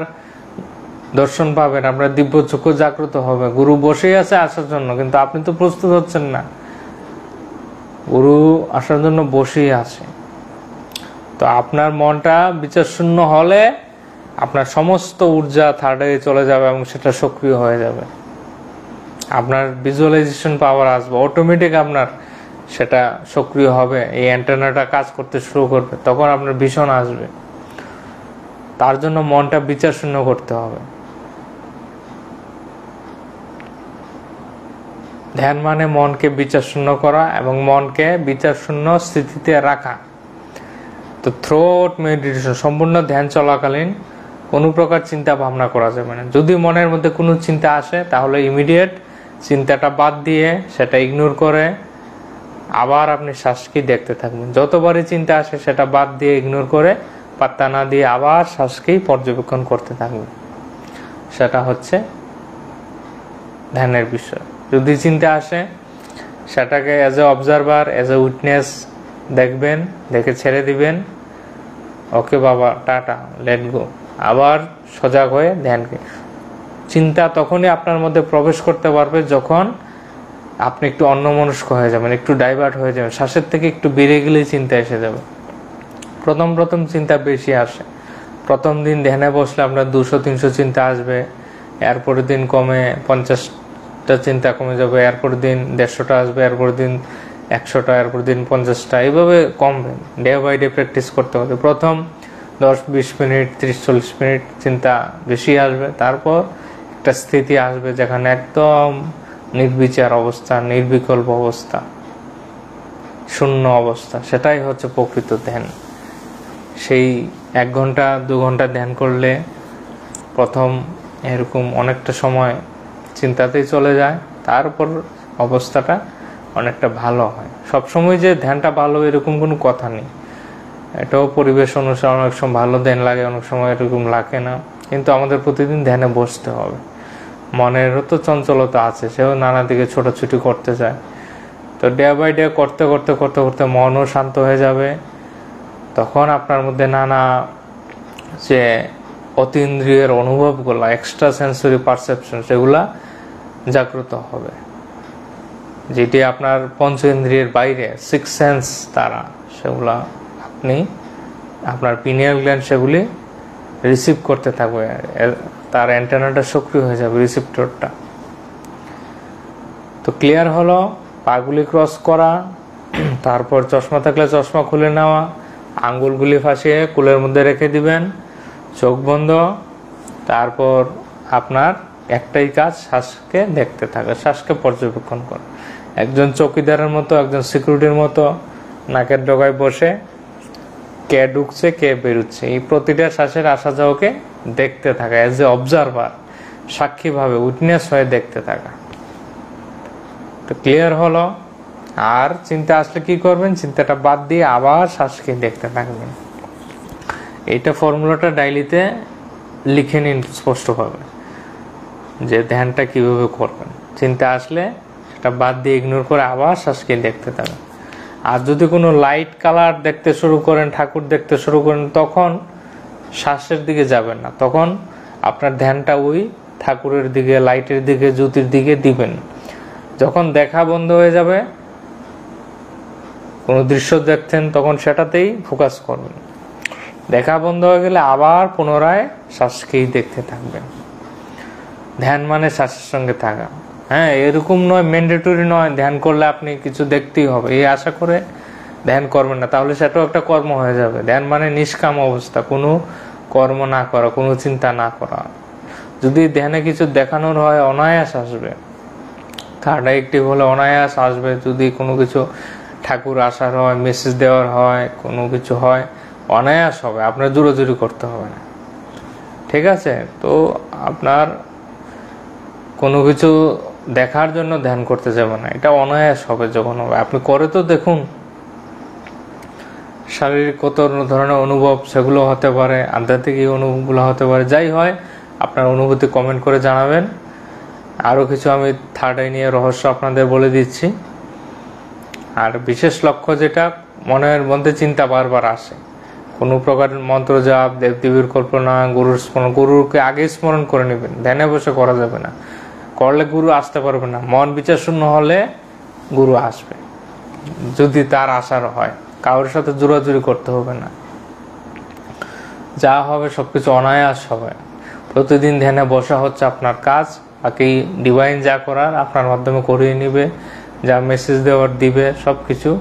দর্শন পাবেন, আপনার দিব্য চক্ষু জাগ্রত হবে। গুরু বসেই আছে আসার জন্য, কিন্তু আপনি তো প্রস্তুত হচ্ছেন না। গুরু আসার জন্য বসেই আছে। তো আপনার মনটা বিচার শূন্য হলে আপনার সমস্ত ঊর্জা থার্ডে চলে যাবে এবং সেটা সক্রিয় হয়ে যাবে। আপনার ভিজুয়ালাইজেশন পাওয়ার আসবে, অটোমেটিক আপনার সেটা সক্রিয় হবে, এই অ্যান্টেনাটা কাজ করতে শুরু করবে, তখন আপনার ভীষণ আসবে। তার জন্য মনটা বিচার শূন্য করতে হবে। ধ্যান মানে মনকে বিচার শূন্য করা এবং মনকে বিচার শূন্য স্থিতিতে রাখা। তো থ্রোট মেডিটেশন, সম্পূর্ণ ধ্যান চলাকালীন কোনো প্রকার চিন্তা ভাবনা করা যাবে না। যদি মনের মধ্যে কোনো চিন্তা আসে, তাহলে ইমিডিয়েট চিন্তাটা বাদ দিয়ে সেটা ইগনোর করে আবার আপনি শ্বাসকে দেখতে থাকবেন। যতবারই চিন্তা আসে সেটা বাদ দিয়ে, ইগনোর করে, পাত্তা না দিয়ে আবার শ্বাসকেই পর্যবেক্ষণ করতে থাকবেন। সেটা হচ্ছে ধ্যানের বিষয়। যদি চিন্তা আসে, সেটাকে as a observer, as a witness দেখবেন, দেখে ছেড়ে দিবেন। ওকে বাবা, টাটা, লেট গো। আবার সজাগ হয়ে ধ্যানকে। চিন্তা তখনই আপনার মধ্যে প্রবেশ করতে পারবে যখন আপনি একটু অন্যমনস্ক হয়ে যাবেন, একটু ডাইভার্ট হয়ে যাবেন। শ্বাসের থেকে একটু বেড়ে গেলেই চিন্তা এসে যাবে। প্রথম চিন্তা বেশি আসে। প্রথম দিন ধ্যানে বসলে আপনার 200-300 চিন্তা আসবে, এরপরের দিন কমে 50টা চিন্তা কমে যাবে, এরপর দিন 150টা আসবে, এরপর দিন 100টা, এরপর দিন 50টা, এইভাবে কমবে। ডে বাই ডে প্র্যাকটিস করতে হবে। প্রথম 10-20 মিনিট 30-40 মিনিট চিন্তা বেশি আসবে, তারপর একটা স্থিতি আসবে যেখানে একদম নির্বিচার অবস্থা, নির্বিকল্প অবস্থা, শূন্য অবস্থা, সেটাই হচ্ছে প্রকৃত ধ্যান। সেই 1 ঘন্টা 2 ঘন্টা ধ্যান করলে প্রথম এরকম অনেকটা সময় চিন্তাতেই চলে যায়, তারপর অবস্থাটা অনেকটা ভালো হয়। সবসময় যে ধ্যানটা ভালো এরকম কোনো কথা নেই, এটাও পরিবেশ অনুসারে অনেক সময় ভালো ধ্যান লাগে, অনেক সময় এরকম লাগে না, কিন্তু আমাদের প্রতিদিন ধ্যানে বসতে হবে। মনেরও তো চঞ্চলতা আছে, সেও নানা দিকে ছোটাছুটি করতে চায়, তো ডে বাই ডে করতে করতে করতে করতে মনও শান্ত হয়ে যাবে। তখন আপনার মধ্যে নানা যে অতীন্দ্রিয়ের অনুভবগুলো, এক্সট্রা সেন্সরি পারসেপশন, সেগুলা জাগ্রত হবে, যেটি আপনার পঞ্চ ইন্দ্রিয়ের বাইরে 6 সেন্স দ্বারা, সেগুলা আপনি আপনার পিনিয়াল গ্ল্যান্ড সেগুলি রিসিভ করতে থাকবে, তার অ্যান্টেনাটা সক্রিয় হয়ে যাবে, রিসিপ্টরটা। তো ক্লিয়ার হলো, পাগুলি ক্রস করা, তারপর চশমা থাকলে চশমা খুলে নেওয়া, আঙ্গুলগুলি ফাঁসিয়ে কুলের মধ্যে রেখে দিবেন, চোখ বন্ধ, তারপর আপনার একটাই কাজ, শ্বাসকে দেখতে থাকা, শ্বাসকে পর্যবেক্ষণ করা, একজন চৌকিদারের মতো, একজন সিকিউরিটির মতো নাকের ডগায় বসে কে ঢুকছে কে বেরোচ্ছে, এই প্রতিটা শ্বাসের আসা যাওয়াকে দেখতে থাকা, এজ এ অবজারভার, সাক্ষীভাবে, উইটনেস হয়ে দেখতে থাকা। তো ক্লিয়ার হলো। আর চিন্তা আসলে কি করবেন, চিন্তাটা বাদ দিয়ে আবার শ্বাসকে দেখতে থাকবেন। এইটা ফর্মুলাটা ডায়েরিতে লিখে নিন স্পষ্টভাবে, যে ধ্যানটা কিভাবে করবেন। চিন্তা আসলে সেটা বাদ দিয়ে ইগনোর করে আবার শ্বাসকে দেখতে থাকবেন। আর যদি কোনো লাইট কালার দেখতে শুরু করেন, ঠাকুর দেখতে শুরু করেন, তখন শ্বাসের দিকে যাবেন না, তখন আপনার ধ্যানটা ওই ঠাকুরের দিকে, লাইটের দিকে, জ্যোতির দিকে দিবেন। যখন দেখা বন্ধ হয়ে যাবে, কোনো দৃশ্য দেখছেন, তখন সেটাতেই ফোকাস করবেন। দেখা বন্ধ হয়ে গেলে আবার পুনরায় শ্বাসকেই দেখতে থাকবেন। ধ্যান মানে শ্বাসের সঙ্গে থাকা। হ্যাঁ, এরকম নয়, ম্যান্ডেটরি নয় ধ্যান করলে আপনি কিছু দেখতেই হবে এই আশা করে ধ্যান করবেন না, তাহলে সেটাও একটা কর্ম হয়ে যাবে। ধ্যান মানে নিষ্কাম অবস্থা, কোনো কর্ম না করা, কোনো চিন্তা না করা। যদি ধ্যানে কিছু দেখানোর হয়, অনায়াস আসবে, থার্ড অ্যাক্টিভ হলে অনায়াস আসবে। যদি কোনো কিছু ঠাকুর আসার হয়, মেসেজ দেওয়ার হয়, কোনো কিছু হয়, অনায়াস হবে, আপনার জোরাজুরি করতে হবে না। ঠিক আছে? তো আপনার কোনো কিছু দেখার জন্য ধ্যান করতে যাবে না, এটা অনায়াস হবে যখন হবে। আপনি করে তো দেখুন, শারীরিক কত ধরনের অনুভব সেগুলো হতে পারে, আধ্যাত্মিক অনুভবগুলো হতে পারে, যাই হয় আপনার অনুভূতি কমেন্ট করে জানাবেন। আরও কিছু আমি থার্ড আই নিয়ে রহস্য আপনাদের বলে দিচ্ছি। আর বিশেষ লক্ষ্য যেটা, মনের মধ্যে চিন্তা বারবার আসে, কোনো প্রকার মন্ত্র জাপ, দেবদেবীর কল্পনা, গুরুর স্মরণ, গুরুকে আগে স্মরণ করে নেবেন, ধ্যানে বসে করা যাবে না, করলে গুরু আসতে পারবে না। মন বিচার শূন্য হলে গুরু আসবে, যদি তার আসার হয়। কারোর সাথে জোরাজুরি করতে হবে না, যা হবে সবকিছু অনায়াস হবে। প্রতিদিন ধ্যানে বসা হচ্ছে আপনার কাজ, বাকি ডিভাইন যা করার আপনার মাধ্যমে করিয়ে নিবে, যা মেসেজ দেওয়ার দিবে সব কিছু।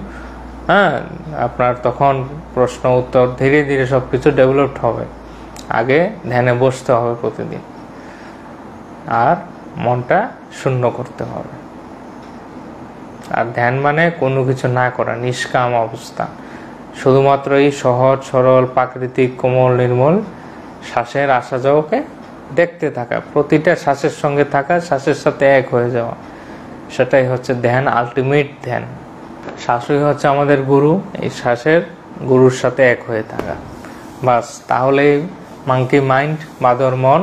হ্যাঁ, আপনার তখন প্রশ্ন উত্তর ধীরে ধীরে সব কিছু ডেভেলপড হবে। আগে ধ্যানে বসতে হবে প্রতিদিন, আর মনটা শূন্য করতে হবে। আর ধ্যান মানে কোনো কিছু না করা, নিষ্কাম অবস্থা, শুধুমাত্র এই সহজ সরল প্রাকৃতিক কোমল নির্মল শ্বাসের আসা যাওয়াকে দেখতে থাকা, প্রতিটা শ্বাসের সঙ্গে থাকা, শ্বাসের সাথে এক হয়ে যাওয়া, সেটাই হচ্ছে ধ্যান, আলটিমেট ধ্যান। শ্বাসই হচ্ছে আমাদের গুরু, এই শ্বাসের গুরুর সাথে এক হয়ে থাকা, বাস। তাহলেই মাঙ্কি মাইন্ড, বাদর মন,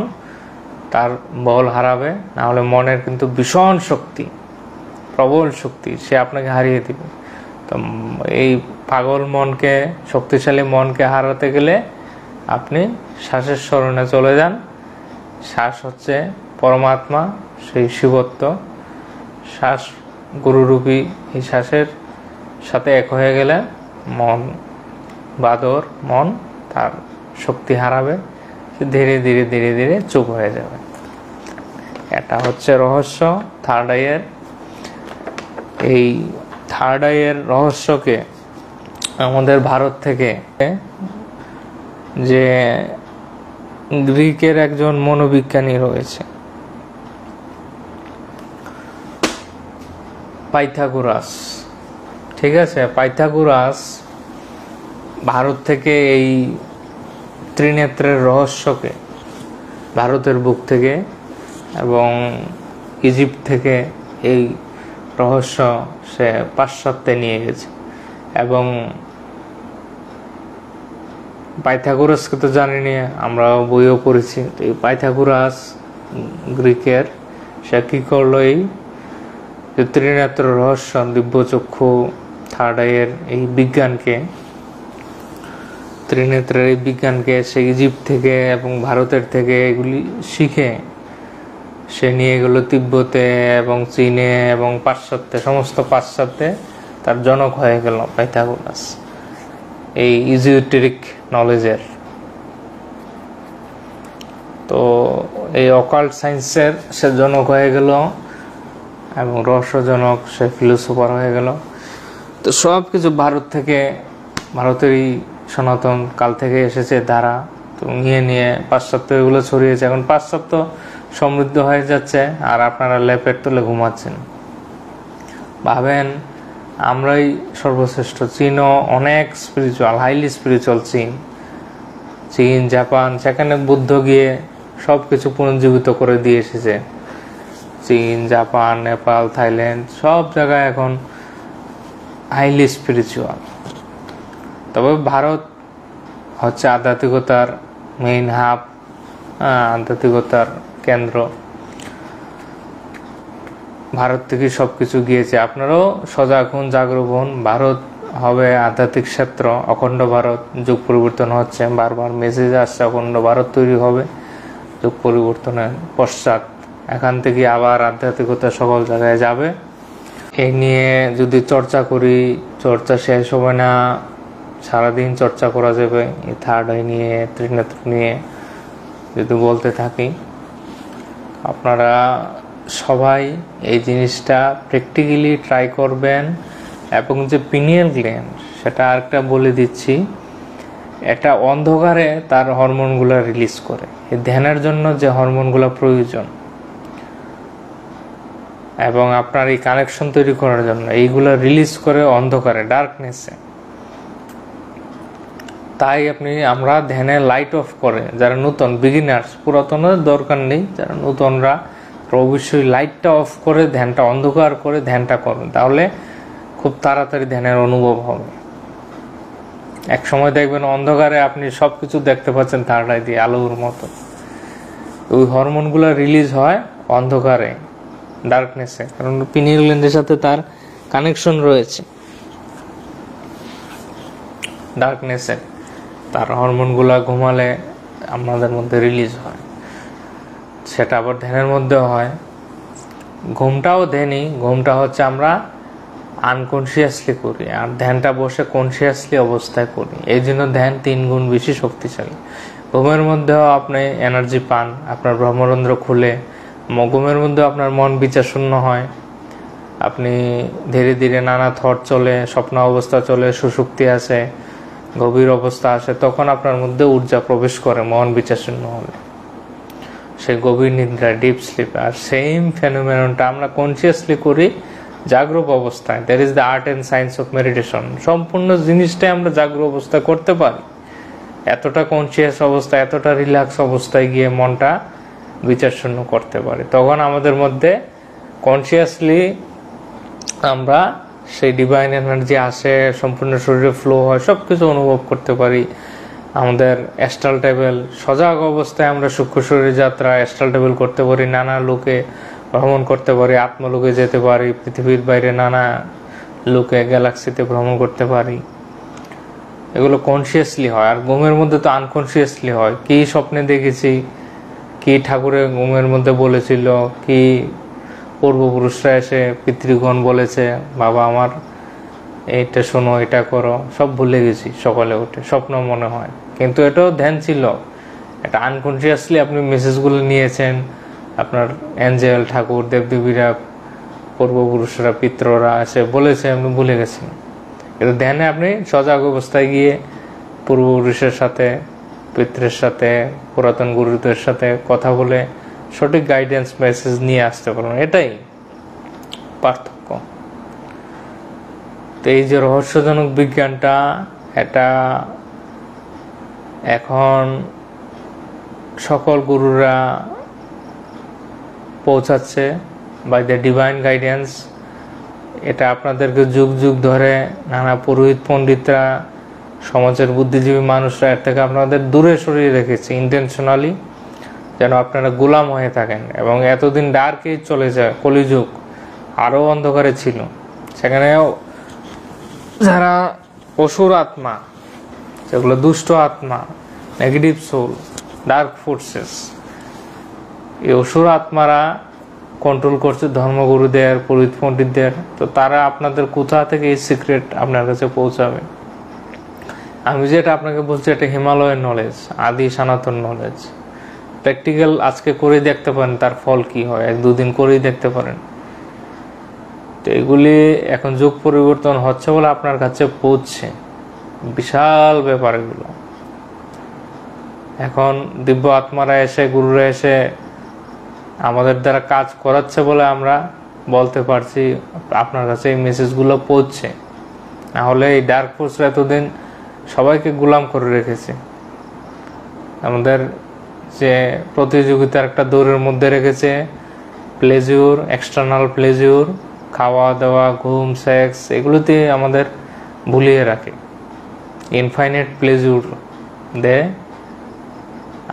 তার বল হারাবে। না হলে মনের কিন্তু ভীষণ শক্তি, প্রবল শক্তি, সে আপনাকে হারিয়ে দিবে। তো এই পাগল মনকে, শক্তিশালী মনকে হারাতে গেলে আপনি শ্বাসের স্মরণে চলে যান। শ্বাস হচ্ছে পরমাত্মা, সেই শিবত্ব। শ্বাস গুরুরূপী, এই শ্বাসের সাথে এক হয়ে গেলে মন, বাদর মন, তার শক্তি হারাবে, ধীরে ধীরে ধীরে ধীরে চুপ হয়ে যাবে। এটা হচ্ছে রহস্য থার্ড আইয়ের। এই থার্ড আইয়ের রহস্যকে আমাদের ভারত থেকে যে গ্রিকের একজন মনোবিজ্ঞানী রয়েছে, পাইথাগোরাস। ঠিক আছে, পাইথাগোরাস ভারত থেকে এই ত্রিনেত্রের রহস্যকে, ভারতের বুক থেকে এবং ইজিপ্ট থেকে এই রহস্য সে পাশ্চাত্যে নিয়ে গেছে। এবং পাইথাগোরাসকে তো জানি না, আমরা বইও পড়েছি। তো এই পাইথাগোরাস গ্রিকের, সে কি করলো, এই যে ত্রিনেত্র রহস্য, দিব্যচক্ষু, থার্ড আইয়ের এই বিজ্ঞানকে, ত্রিনেত্রের এই বিজ্ঞানকে সে ইজিপ্ট থেকে এবং ভারতের থেকে এগুলি শিখে সে নিয়ে গেল তিব্বতে এবং চীনে এবং পাশ্চাত্যে, সমস্ত পাশ্চাত্যে তার জনক হয়ে গেল পাইথাগোরাস এই ইজিওটেরিক নলেজের। তো এই অকাল্ট সায়েন্সের সে জনক হয়ে গেল এবং রহস্যজনক সে ফিলোসোফার হয়ে গেল। তো সব কিছু ভারত থেকে, ভারতেরই সনাতন কাল থেকে এসেছে ধারা, তো নিয়ে নিয়ে পাশ্চাত্য এগুলো ছড়িয়েছে। এখন পাশ্চাত্য সমৃদ্ধ হয়ে যাচ্ছে আর আপনারা লেপের তলে ঘুমাচ্ছেন। ভাবেন আমরাই সর্বশ্রেষ্ঠ। চীনও অনেক স্পিরিচুয়াল, হাইলি স্পিরিচুয়াল। চীন, জাপান, সেখানে বুদ্ধ গিয়ে সব কিছু পুনর্জীবিত করে দিয়ে এসেছে। চীন, জাপান, নেপাল, থাইল্যান্ড, সব জায়গায় এখন হাইলি স্পিরিচুয়াল। তবে ভারত হচ্ছে আধ্যাত্মিকতার মেইন হাব, আধ্যাত্মিকতার কেন্দ্র। ভারত থেকে সবকিছু গিয়েছে। আপনারাও সজাগ হন, জাগ্রত হন। ভারত হবে আধ্যাত্মিক ক্ষেত্র, অখণ্ড ভারত। যুগ পরিবর্তন হচ্ছে, বারবার মেসেজ আসছে, অখণ্ড ভারত তৈরি হবে যুগ পরিবর্তনের পশ্চাৎ। এখান থেকে আবার আধ্যাত্মিকতা সকল জায়গায় যাবে। এই নিয়ে যদি চর্চা করি, চর্চা শেষ হবে না, সারাদিন চর্চা করা যাবে। এই থার্ড আই নিয়ে, ত্রিনেত্র নিয়ে যদি বলতে থাকি। আপনারা সবাই এই জিনিসটা প্র্যাকটিক্যালি ট্রাই করবেন। এবং যে পিনিয়াল গ্ল্যান্ড, সেটা আরেকটা বলে দিচ্ছি, এটা অন্ধকারে তার হরমোনগুলো রিলিজ করে। এই ধ্যানের জন্য যে হরমোনগুলো প্রয়োজন এবং আপনার এই কানেকশন তৈরি করার জন্য এইগুলো রিলিজ করে অন্ধকারে, ডার্কনেসে। তাই আমরা ধ্যানে লাইট অফ করে, যারা নতুন বিগিনার্স, পুরাতনের দরকার নেই, যারা নতুনরা অবশ্যই লাইটটা অফ করে ধ্যানটা, অন্ধকার করে ধ্যানটা করবেন। তাহলে খুব তাড়াতাড়ি ধ্যানের অনুভব হবে। এক সময় দেখবেন অন্ধকারে আপনি সবকিছু দেখতে পাচ্ছেন থার্ড আই দিয়ে, আলোর মতো। ওই হরমোনগুলো রিলিজ হয় অন্ধকারে, ডার্কনেসে, কারণ পিনিয়াল গ্ল্যান্ডের সাথে তার কানেকশন রয়েছে। ডার্কনেসে তার হরমোনগুলো ঘুমালে আমাদের মধ্যে রিলিজ হয়। সেটা আবার ধ্যানের মধ্যেও হয়। ঘুমটাও ধ্যানই, ঘুমটা হচ্ছে আমরা আনকনসিয়াসলি করি, আর ধ্যানটা বসে কনসিয়াসলি অবস্থায় করি। এই জন্য ধ্যান 3 গুণ বেশি শক্তিশালী। ঘুমের মধ্যেও আপনি এনার্জি পান, আপনার ব্রহ্মরন্ধ্র খুলে। ঘুমের মধ্যেও আপনার মন বিচার শূন্য হয়। আপনি ধীরে ধীরে নানা থট চলে, স্বপ্ন অবস্থা চলে, সুষুপ্তি আসে, গভীর অবস্থা আসে। তখন আপনার মধ্যে ঊর্জা প্রবেশ করে মন বিচার শূন্য হলে, সে গভীর নিদ্রা, ডিপ স্লিপ। আর সেম ফেনোমেননটা আমরা কনসিয়াসলি করি জাগ্রত অবস্থায়। That is the art and science of meditation. সম্পূর্ণ জিনিসটাই আমরা জাগ্রত অবস্থায় করতে পারি। এতটা কনসিয়াস অবস্থা, এতটা রিল্যাক্স অবস্থায় গিয়ে মনটা বিচার শূন্য করতে পারি। তখন আমাদের মধ্যে কনসিয়াসলি আমরা সেই ডিভাইন এনার্জি আসে, সম্পূর্ণ শরীরে ফ্লো হয়, সব কিছু অনুভব করতে পারি। আমাদের অ্যাস্ট্রাল ট্রাভেল, সজাগ অবস্থায় আমরা সূক্ষ্ম শরীর যাত্রা, অ্যাস্ট্রাল ট্রাভেল করতে পারি, নানা লোকে ভ্রমণ করতে পারি, আত্মলোকে যেতে পারি, পৃথিবীর বাইরে নানা লোকে, গ্যালাক্সিতে ভ্রমণ করতে পারি। এগুলো কনসিয়াসলি হয়। আর ঘুমের মধ্যে তো আনকনসিয়াসলি হয়। কি স্বপ্নে দেখেছি, কি ঠাকুরের ঘুমের মধ্যে বলেছিল, কি পূর্বপুরুষরা এসে পিতৃগণ বলেছে, বাবা আমার এইটা শোনো, এটা করো, সব ভুলে গেছি। সকালে উঠে স্বপ্ন মনে হয়, কিন্তু এটাও ধ্যান ছিল। এটা আনকনসিয়াসলি আপনি মেসেজগুলো নিয়েছেন। আপনার অ্যাঞ্জেল, ঠাকুর, দেবদেবীরা, পূর্বপুরুষরা, পিতৃরা এসে বলেছে, আপনি ভুলে গেছেন। কিন্তু ধ্যানে আপনি সজাগ অবস্থায় গিয়ে পূর্বপুরুষের সাথে, পিতৃর সাথে, পুরাতন গুরুদের সাথে কথা বলে সঠিক গাইডেন্স মেসেজ নিয়ে আসতে পারবেন। এটাই পার্থক্য। তো এই যে রহস্যজনক বিজ্ঞানটা, এটা এখন সকল গুরুরা পৌঁছাচ্ছে বাই দ্য ডিভাইন গাইডেন্স। এটা আপনাদেরকে যুগ যুগ ধরে নানা পুরোহিত পণ্ডিতরা, সমাজের বুদ্ধিজীবী মানুষরা এর থেকে আপনাদের দূরে সরিয়ে রেখেছে ইন্টেনশনালি, যেন আপনারা গোলাম হয়ে থাকেন। এবং এতদিন ডার্ক এজ চলে যায়, কলিযুগ আরও অন্ধকারে ছিল, সেখানে যারা অসুর আত্মা, যেগুলো দুষ্ট আত্মা, নেগেটিভ সোল, ডার্ক ফোর্সেস, এই অসুর আত্মারা কন্ট্রোল করছে ধর্মগুরুদের, পুরোহিত পণ্ডিতদের। তো তারা আপনাদের কোথা থেকে এই সিক্রেট আপনার কাছে পৌঁছাবে? আমি যেটা আপনাকে বলছি এটা হিমালয়ের নলেজ, আদি সনাতন নলেজ। প্র্যাকটিক্যাল আজকে করে দেখতে পারেন, তার ফল কি হয়, 1-2 দিন করেই দেখতে পারেন। তো এগুলি এখন যুগ পরিবর্তন হচ্ছে বলে আপনার কাছে পৌঁছছে, বিশাল ব্যাপার এগুলো। এখন দিব্য আত্মারা এসে, গুরুরা এসে আমাদের দ্বারা কাজ করাচ্ছে বলে আমরা বলতে পারছি আপনার কাছে এই মেসেজগুলো পৌঁছছে। না হলে এই ডার্ক ফোর্সরা এতদিন সবাইকে গোলাম করে রেখেছে, আমাদের যে প্রতিযোগিতার একটা দৌড়ের মধ্যে রেখেছে। প্লেজিউর, এক্সটার্নাল প্লেজিউর, খাওয়া দাওয়া, ঘুম, সেক্স, এগুলোতে আমাদের ভুলিয়ে রাখে। ইনফাইনাইট প্লেজিউর দে,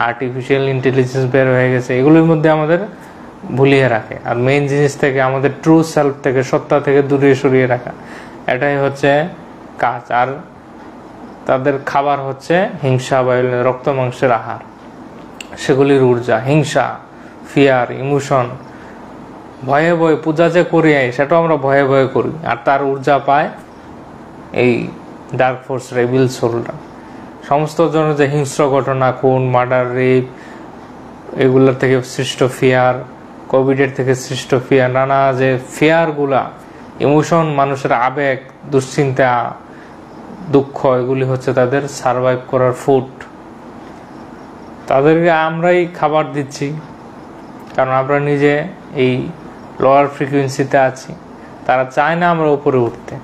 আর্টিফিশিয়াল ইন্টেলিজেন্স বের হয়ে গেছে, এগুলোর মধ্যে আমাদের ভুলিয়ে রাখে। আর মেইন জিনিস থেকে, আমাদের ট্রু সেলফ থেকে, সত্তা থেকে দূরে সরিয়ে রাখা, এটাই হচ্ছে কাজ। আর তাদের খাবার হচ্ছে হিংসা বা রক্ত মাংসের আহার, সেগুলির ঊর্জা, হিংসা, ফিয়ার, ইমোশন, ভয়ে ভয়ে পূজা যে করি সেটাও আমরা ভয়ে ভয়ে করি, আর তার ঊর্জা পায় এই ডার্ক ফোর্স, রেভিল সোলরা। সমস্ত জন্য যে হিংস্র ঘটনা, খুন, মার্ডার, রেপ, এগুলোর থেকে সৃষ্ট ফিয়ার, কোভিডের থেকে সৃষ্ট ফিয়ার, নানা যে ফিয়ারগুলা, ইমোশন, মানুষের আবেগ, দুশ্চিন্তা, দুঃখ, এগুলি হচ্ছে তাদের সারভাইভ করার ফুড। তাদেরকে আমরাই খাবার দিচ্ছি, কারণ আমরা নিজে এই লোয়ার ফ্রিকুয়েন্সিতে আছি। তারা চায় না আমরা উপরে উঠতে,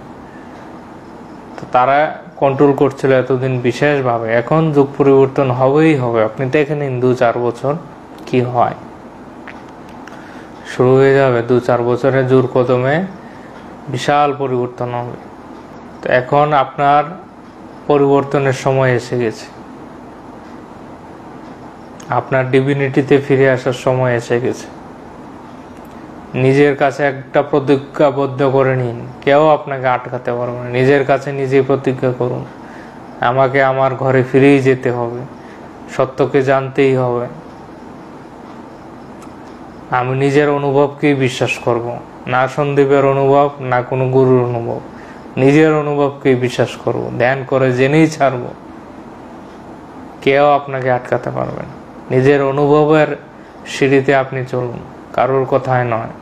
তো তারা কন্ট্রোল করছিল এতদিন বিশেষভাবে। এখন যুগ পরিবর্তন হবেই হবে, আপনি দেখে নিন 2-4 বছর কি হয়। শুরু হয়ে যাবে 2-4 বছরে জোর কদমে বিশাল পরিবর্তন হবে। তো এখন আপনার পরিবর্তনের সময় এসে গেছে, আপনার ডিভিনিটিতে ফিরে আসার সময় এসে গেছে। নিজের কাছে একটা প্রতিজ্ঞাবদ্ধ করে নিন, কেউ আপনাকে আটকাতে পারবে না। নিজের কাছে নিজেই প্রতিজ্ঞা করুন, আমাকে আমার ঘরে ফিরেই যেতে হবে, সত্যকে জানতেই হবে। আমি নিজের অনুভবকেই বিশ্বাস করব, না সন্দীপের অনুভব, না কোনো গুরুর অনুভব, নিজের অনুভবকেই বিশ্বাস করব, ধ্যান করে জেনেই ছাড়ব। কেউ আপনাকে আটকাতে পারবে না। নিজের অনুভবের সিঁড়িতে আপনি চলুন, কারোর কথায় নয়,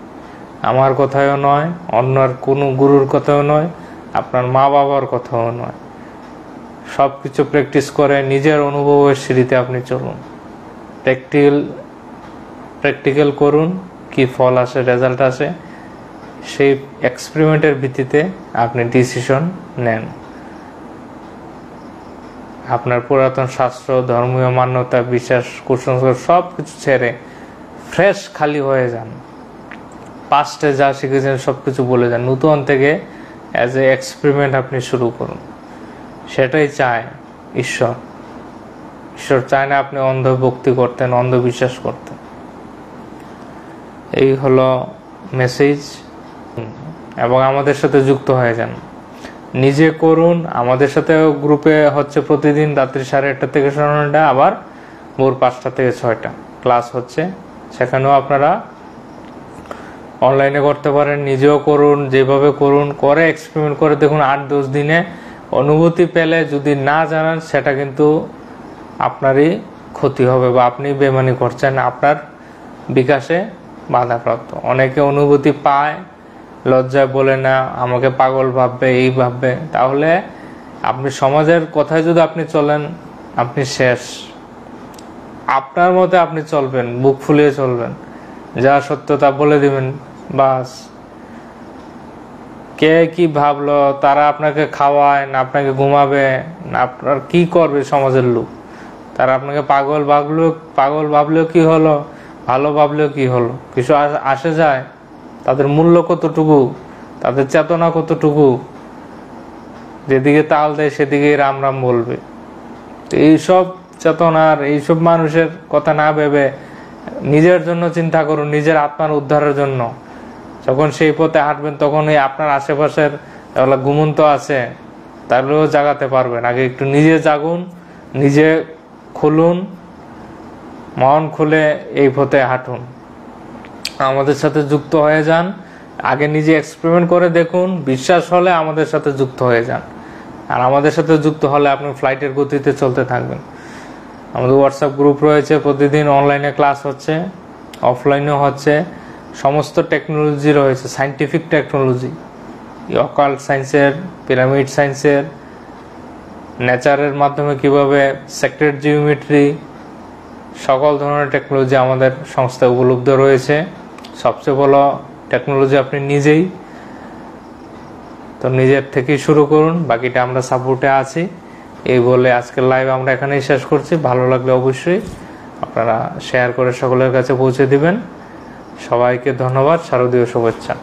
আমার কথায়ও নয়, অন্যর কোনো গুরুর কথাও নয়, আপনার মা বাবার কথাও নয়। সব কিছু প্র্যাকটিস করে নিজের অনুভবের সিঁড়িতে আপনি চলুন, প্র্যাকটিক্যাল করুন, কি ফল আসে, রেজাল্ট আসে, সেই এক্সপেরিমেন্টের ভিত্তিতে আপনি ডিসিশন নেন। আপনার পুরাতন শাস্ত্র, ধর্মীয় মান্যতা, বিশ্বাস, কুসংস্কার সব কিছু ছেড়ে ফ্রেশ খালি হয়ে যান। পাস্টে যা শিখেছেন সব কিছু বলে যান, নতুন থেকে অ্যাজ এ এক্সপেরিমেন্ট আপনি শুরু করুন। সেটাই চায় ঈশ্বর। ঈশ্বর চায় না আপনি অন্ধ ভক্তি করতেন, অন্ধবিশ্বাস করতেন। এই হলো মেসেজ। এবং আমাদের সাথে যুক্ত হয়ে যান, নিজে করুন। আমাদের সাথে গ্রুপে হচ্ছে প্রতিদিন রাত্রি 8:30 থেকে 9:30, আবার ভোর 5টা থেকে 6টা ক্লাস হচ্ছে। সেখানেও আপনারা অনলাইনে করতে পারেন, নিজেও করুন, যেভাবে করুন, করে এক্সপেরিমেন্ট করে দেখুন। 8-10 দিনে অনুভূতি পেলে যদি না জানান, সেটা কিন্তু আপনারই ক্ষতি হবে, বা আপনি বেমানি করছেন, আপনার বিকাশে বাধাপ্রাপ্ত। অনেকে অনুভূতি পায়, লজ্জায় বলে না, আমাকে পাগল ভাববে, এই ভাববে। তাহলে আপনি সমাজের কথায় যদি আপনি চলেন, আপনি শেষ। আপনার মতে আপনি চলবেন, বুক ফুলিয়ে চলবেন, যা সত্য তা বলে দিবেন, বাস। কে কি ভাবলো, তারা আপনাকে খাওয়ায় না আপনাকে ঘুমাবে না আপনার কি করবে সমাজের লোক, তারা আপনাকে পাগল ভাবলেও কি হলো, ভালো ভাবলেও কি হলো, কিছু আসে যায়? তাদের মূল্য কতটুকু, তাদের চেতনা কতটুকু? যেদিকে তাল দেয় সেদিকে রাম রাম বলবে। এইসব চেতনার, এইসব মানুষের কথা না ভেবে নিজের জন্য চিন্তা করুন, নিজের আত্মার উদ্ধারের জন্য। যখন সেই পথে হাঁটবেন তখন এই আপনার আশেপাশের ঘুমন্ত আছে তাহলেও জাগাতে পারবেন। আগে একটু নিজে জাগুন, নিজে খুলুন, মন খুলে এই পথে হাঁটুন, আমাদের সাথে যুক্ত হয়ে যান। আগে নিজে এক্সপেরিমেন্ট করে দেখুন, বিশ্বাস হলে আমাদের সাথে যুক্ত হয়ে যান। আর আমাদের সাথে যুক্ত হলে আপনি ফ্লাইটের গতিতে চলতে থাকবেন। আমাদের হোয়াটসঅ্যাপ গ্রুপ রয়েছে, প্রতিদিন অনলাইনে ক্লাস হচ্ছে, অফলাইনেও হচ্ছে। সমস্ত টেকনোলজি রয়েছে, সায়েন্টিফিক টেকনোলজি, অকাল্ট সায়েন্সের, পিরামিড সায়েন্সের, নেচারের মাধ্যমে কিভাবে সেক্রেট জিওমেট্রি, সকল ধরনের টেকনোলজি আমাদের সংস্থায় উপলব্ধ রয়েছে। সবচেয়ে বড় টেকনোলজি আপনি নিজেই, তো নিজের থেকেই শুরু করুন, বাকিটা আমরা সাপোর্টে আছি। এই বলে আজকের লাইভ আমরা এখানেই শেষ করছি। ভালো লাগলে অবশ্যই আপনারা শেয়ার করে সকলের কাছে পৌঁছে দিবেন। সবাইকে ধন্যবাদ, শারদীয় শুভেচ্ছা।